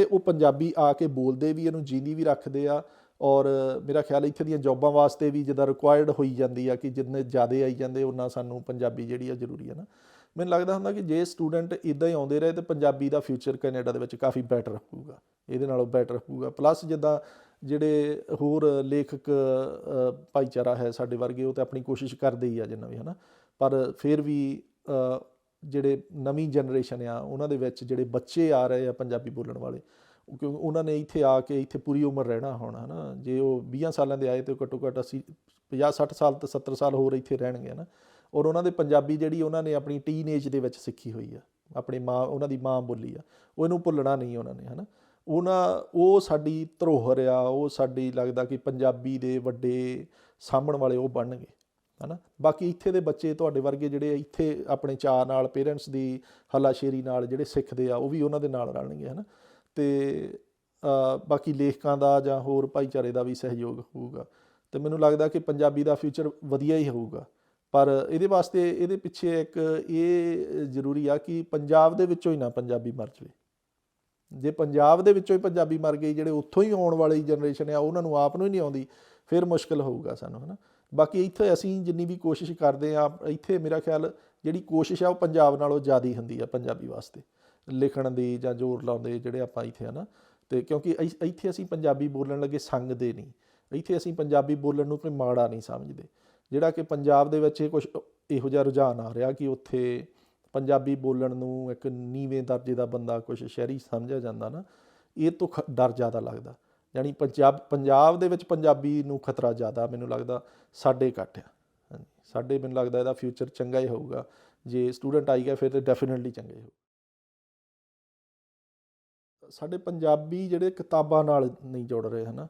Speaker 1: ਉਹ ਪੰਜਾਬੀ ਆ ਕੇ ਬੋਲਦੇ ਵੀ, ਇਹਨੂੰ ਜੀਂਦੀ ਵੀ ਰੱਖਦੇ ਆ। ਔਰ ਮੇਰਾ ਖਿਆਲ ਇੱਥੇ ਦੀਆਂ ਜੋਬਾਂ ਵਾਸਤੇ ਵੀ ਜਿੱਦਾਂ ਰਿਕੁਆਇਰਡ ਹੋਈ ਜਾਂਦੀ ਆ ਕਿ ਜਿੰਨੇ ਜ਼ਿਆਦਾ ਆਈ ਜਾਂਦੇ ਉਹਨਾਂ ਸਾਨੂੰ ਪੰਜਾਬੀ ਜਿਹੜੀ ਆ ਜ਼ਰੂਰੀ ਹੈ ਨਾ। ਮੈਨੂੰ ਲੱਗਦਾ ਹੁੰਦਾ ਕਿ ਜੇ ਸਟੂਡੈਂਟ ਇੱਦਾਂ ਹੀ ਆਉਂਦੇ ਰਹੇ ਤਾਂ ਪੰਜਾਬੀ ਦਾ ਫਿਊਚਰ ਕੈਨੇਡਾ ਦੇ ਵਿੱਚ ਕਾਫੀ ਬੈਟਰ ਹੋਊਗਾ, ਇਹਦੇ ਨਾਲੋਂ ਬੈਟਰ ਹੋਊਗਾ। ਪਲੱਸ ਜਿੱਦਾਂ ਜਿਹੜੇ ਹੋਰ ਲੇਖਕ ਭਾਈਚਾਰਾ ਹੈ ਸਾਡੇ ਵਰਗੇ, ਉਹ ਤਾਂ ਆਪਣੀ ਕੋਸ਼ਿਸ਼ ਕਰਦੇ ਹੀ ਆ ਜਿੰਨਾ ਵੀ, ਹੈ ਨਾ। ਪਰ ਫਿਰ ਵੀ ਜਿਹੜੇ ਨਵੀਂ ਜਨਰੇਸ਼ਨ ਆ ਉਹਨਾਂ ਦੇ ਵਿੱਚ ਜਿਹੜੇ ਬੱਚੇ ਆ ਰਹੇ ਆ ਪੰਜਾਬੀ ਬੋਲਣ ਵਾਲੇ, ਕਿਉਂਕਿ ਉਹਨਾਂ ਨੇ ਇੱਥੇ ਆ ਕੇ ਇੱਥੇ ਪੂਰੀ ਉਮਰ ਰਹਿਣਾ ਹੁਣ, ਹੈ ਨਾ। ਜੇ ਉਹ 20 ਸਾਲਾਂ ਦੇ ਆਏ ਤਾਂ ਘੱਟੋ ਘੱਟ 50-60 ਸਾਲ ਤੋਂ 70 ਸਾਲ ਹੋਰ ਇੱਥੇ ਰਹਿਣਗੇ, ਹੈ ਨਾ। ਔਰ ਉਹਨਾਂ ਦੇ ਪੰਜਾਬੀ ਜਿਹੜੀ ਉਹਨਾਂ ਨੇ ਆਪਣੀ ਟੀਨਏਜ ਦੇ ਵਿੱਚ ਸਿੱਖੀ ਹੋਈ ਆ, ਆਪਣੀ ਉਹਨਾਂ ਦੀ ਮਾਂ ਬੋਲੀ ਆ, ਉਹ ਇਹਨੂੰ ਭੁੱਲਣਾ ਨਹੀਂ ਉਹਨਾਂ ਨੇ, ਹੈ ਨਾ। ਉਹ ਸਾਡੀ ਧਰੋਹਰ ਆ, ਉਹ ਸਾਡੀ ਲੱਗਦਾ ਕਿ ਪੰਜਾਬੀ ਦੇ ਵੱਡੇ ਸਾਂਭਣ ਵਾਲੇ ਉਹ ਬਣਨਗੇ, ਹੈ ਨਾ। ਬਾਕੀ ਇੱਥੇ ਦੇ ਬੱਚੇ ਤੁਹਾਡੇ ਵਰਗੇ ਜਿਹੜੇ ਇੱਥੇ ਆਪਣੇ ਚਾਅ ਨਾਲ ਪੇਰੈਂਟਸ ਦੀ ਹੱਲਾਸ਼ੇਰੀ ਨਾਲ ਜਿਹੜੇ ਸਿੱਖਦੇ ਆ, ਉਹ ਵੀ ਉਹਨਾਂ ਦੇ ਨਾਲ ਰਲਣਗੇ, ਹੈ ਨਾ। ਅਤੇ ਬਾਕੀ ਲੇਖਕਾਂ ਦਾ ਜਾਂ ਹੋਰ ਭਾਈਚਾਰੇ ਦਾ ਵੀ ਸਹਿਯੋਗ ਹੋਊਗਾ, ਅਤੇ ਮੈਨੂੰ ਲੱਗਦਾ ਕਿ ਪੰਜਾਬੀ ਦਾ ਫਿਊਚਰ ਵਧੀਆ ਹੀ ਹੋਊਗਾ। ਪਰ ਇਹਦੇ ਵਾਸਤੇ ਇਹਦੇ ਪਿੱਛੇ ਇੱਕ ਇਹ ਜ਼ਰੂਰੀ ਆ ਕਿ ਪੰਜਾਬ ਦੇ ਵਿੱਚੋਂ ਹੀ ਨਾ ਪੰਜਾਬੀ ਮਰ ਜਾਵੇ। ਜੇ ਪੰਜਾਬ ਦੇ ਵਿੱਚੋਂ ਹੀ ਪੰਜਾਬੀ ਮਰ ਗਈ, ਜਿਹੜੇ ਉੱਥੋਂ ਹੀ ਆਉਣ ਵਾਲੀ ਜਨਰੇਸ਼ਨ ਆ ਉਹਨਾਂ ਨੂੰ ਆਪ ਨੂੰ ਹੀ ਨਹੀਂ ਆਉਂਦੀ, ਫਿਰ ਮੁਸ਼ਕਿਲ ਹੋਊਗਾ ਸਾਨੂੰ, ਹੈ ਨਾ। ਬਾਕੀ ਇੱਥੇ ਅਸੀਂ ਜਿੰਨੀ ਵੀ ਕੋਸ਼ਿਸ਼ ਕਰਦੇ ਹਾਂ, ਇੱਥੇ ਮੇਰਾ ਖਿਆਲ ਜਿਹੜੀ ਕੋਸ਼ਿਸ਼ ਆ ਉਹ ਪੰਜਾਬ ਨਾਲੋਂ ਜ਼ਿਆਦਾ ਹੀ ਹੁੰਦੀ ਆ ਪੰਜਾਬੀ ਵਾਸਤੇ ਲਿਖਣ ਦੀ ਜਾਂ ਜ਼ੋਰ ਲਾਉਂਦੇ ਜਿਹੜੇ ਆਪਾਂ ਇੱਥੇ, ਹੈ ਨਾ। ਅਤੇ ਕਿਉਂਕਿ ਇੱਥੇ ਅਸੀਂ ਪੰਜਾਬੀ ਬੋਲਣ ਲੱਗੇ ਸੰਗਦੇ ਨਹੀਂ, ਇੱਥੇ ਅਸੀਂ ਪੰਜਾਬੀ ਬੋਲਣ ਨੂੰ ਕੋਈ ਮਾੜਾ ਨਹੀਂ ਸਮਝਦੇ। ਜਿਹੜਾ ਕਿ ਪੰਜਾਬ ਦੇ ਵਿੱਚ ਇਹ ਕੁਛ ਇਹੋ ਜਿਹਾ ਰੁਝਾਨ ਆ ਰਿਹਾ ਕਿ ਉੱਥੇ ਪੰਜਾਬੀ ਬੋਲਣ ਨੂੰ ਇੱਕ ਨੀਵੇਂ ਦਰਜੇ ਦਾ ਬੰਦਾ, ਕੁਛ ਸ਼ਹਿਰੀ ਸਮਝਿਆ ਜਾਂਦਾ ਨਾ, ਇਹ ਤੋਂ ਡਰ ਜ਼ਿਆਦਾ ਲੱਗਦਾ। ਯਾਨੀ ਪੰਜਾਬ ਦੇ ਵਿੱਚ ਪੰਜਾਬੀ ਨੂੰ ਖਤਰਾ ਜ਼ਿਆਦਾ ਮੈਨੂੰ ਲੱਗਦਾ, ਸਾਡੇ ਘੱਟ ਆ। ਹਾਂਜੀ, ਸਾਡੇ ਮੈਨੂੰ ਲੱਗਦਾ ਇਹਦਾ ਫਿਊਚਰ ਚੰਗਾ ਹੀ ਹੋਊਗਾ। ਜੇ ਸਟੂਡੈਂਟ ਆਈ ਗਿਆ ਫਿਰ ਤਾਂ ਡੈਫੀਨੇਟਲੀ ਚੰਗਾ ਹੀ ਹੋਊ। ਸਾਡੇ ਪੰਜਾਬੀ ਜਿਹੜੇ ਕਿਤਾਬਾਂ ਨਾਲ ਨਹੀਂ ਜੁੜ ਰਹੇ, ਹੈ ਨਾ,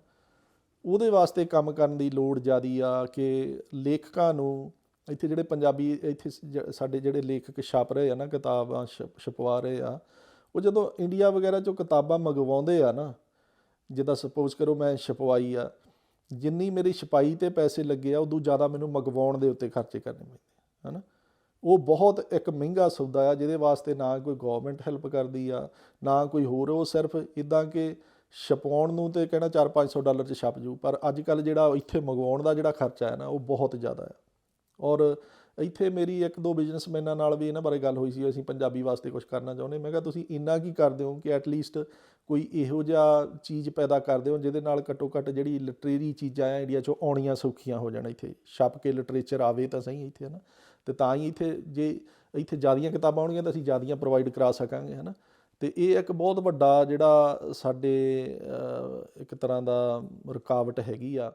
Speaker 1: ਉਹਦੇ ਵਾਸਤੇ ਕੰਮ ਕਰਨ ਦੀ ਲੋੜ ਜ਼ਿਆਦਾ ਆ ਕਿ ਲੇਖਕਾਂ ਨੂੰ ਇੱਥੇ ਜਿਹੜੇ ਪੰਜਾਬੀ ਇੱਥੇ ਸਾਡੇ ਜਿਹੜੇ ਲੇਖਕ ਛਪ ਰਹੇ ਆ ਨਾ, ਕਿਤਾਬਾਂ ਛਪਵਾ ਰਹੇ ਆ, ਉਹ ਜਦੋਂ ਇੰਡੀਆ ਵਗੈਰਾ 'ਚੋਂ ਕਿਤਾਬਾਂ ਮੰਗਵਾਉਂਦੇ ਆ ਨਾ, ਜਿੱਦਾਂ ਸਪੋਜ਼ ਕਰੋ ਮੈਂ ਛਪਵਾਈ ਆ, ਜਿੰਨੀ ਮੇਰੀ ਛਪਾਈ 'ਤੇ ਪੈਸੇ ਲੱਗੇ ਆ ਉਦੋਂ ਜ਼ਿਆਦਾ ਮੈਨੂੰ ਮੰਗਵਾਉਣ ਦੇ ਉੱਤੇ ਖਰਚੇ ਕਰਨੇ ਪੈਂਦੇ, ਹੈ ਨਾ। ਉਹ ਬਹੁਤ ਇੱਕ ਮਹਿੰਗਾ ਸੌਦਾ ਆ, ਜਿਹਦੇ ਵਾਸਤੇ ਨਾ ਕੋਈ ਗੌਰਮੈਂਟ ਹੈਲਪ ਕਰਦੀ ਆ, ਨਾ ਕੋਈ ਹੋਰ। ਉਹ ਸਿਰਫ ਇੱਦਾਂ ਕਿ ਛਪਾਉਣ ਨੂੰ ਤਾਂ ਕਹਿਣਾ $400-500 'ਚ ਛਪ ਜੂ, ਪਰ ਅੱਜ ਕੱਲ੍ਹ ਜਿਹੜਾ ਇੱਥੇ ਮੰਗਵਾਉਣ ਦਾ ਜਿਹੜਾ ਖਰਚਾ ਹੈ ਨਾ, ਉਹ ਬਹੁਤ ਜ਼ਿਆਦਾ ਆ। ਔਰ ਇੱਥੇ ਮੇਰੀ 1-2 ਬਿਜ਼ਨਸਮੈਨਾਂ ਨਾਲ ਵੀ ਇਹਨਾਂ ਬਾਰੇ ਗੱਲ ਹੋਈ ਸੀ, ਅਸੀਂ ਪੰਜਾਬੀ ਵਾਸਤੇ ਕੁਛ ਕਰਨਾ ਚਾਹੁੰਦੇ। ਮੈਂ ਕਿਹਾ ਤੁਸੀਂ ਇੰਨਾ ਕੀ ਕਰਦੇ ਹੋ ਕਿ ਐਟਲੀਸਟ ਕੋਈ ਇਹੋ ਜਿਹਾ ਚੀਜ਼ ਪੈਦਾ ਕਰਦੇ ਹੋ ਜਿਹਦੇ ਨਾਲ ਘੱਟੋ ਘੱਟ ਜਿਹੜੀ ਲਿਟਰੇਰੀ ਚੀਜ਼ਾਂ ਆ ਇੰਡੀਆ 'ਚੋਂ ਆਉਣੀਆਂ ਸੌਖੀਆਂ ਹੋ ਜਾਣ, ਇੱਥੇ ਛਪ ਕੇ ਲਿਟਰੇਚਰ ਆਵੇ ਤਾਂ ਸਹੀ ਇੱਥੇ, ਹੈ ਨਾ। ਅਤੇ ਤਾਂ ਹੀ ਇੱਥੇ ਜੇ ਇੱਥੇ ਜ਼ਿਆਦੀਆਂ ਕਿਤਾਬਾਂ ਆਉਣਗੀਆਂ ਤਾਂ ਅਸੀਂ ਜ਼ਿਆਦੀਆਂ ਪ੍ਰੋਵਾਈਡ ਕਰਾ ਸਕਾਂਗੇ, ਹੈ ਨਾ। ਅਤੇ ਇਹ ਇੱਕ ਬਹੁਤ ਵੱਡਾ ਜਿਹੜਾ ਸਾਡੇ ਇੱਕ ਤਰ੍ਹਾਂ ਦਾ ਰੁਕਾਵਟ ਹੈਗੀ ਆ।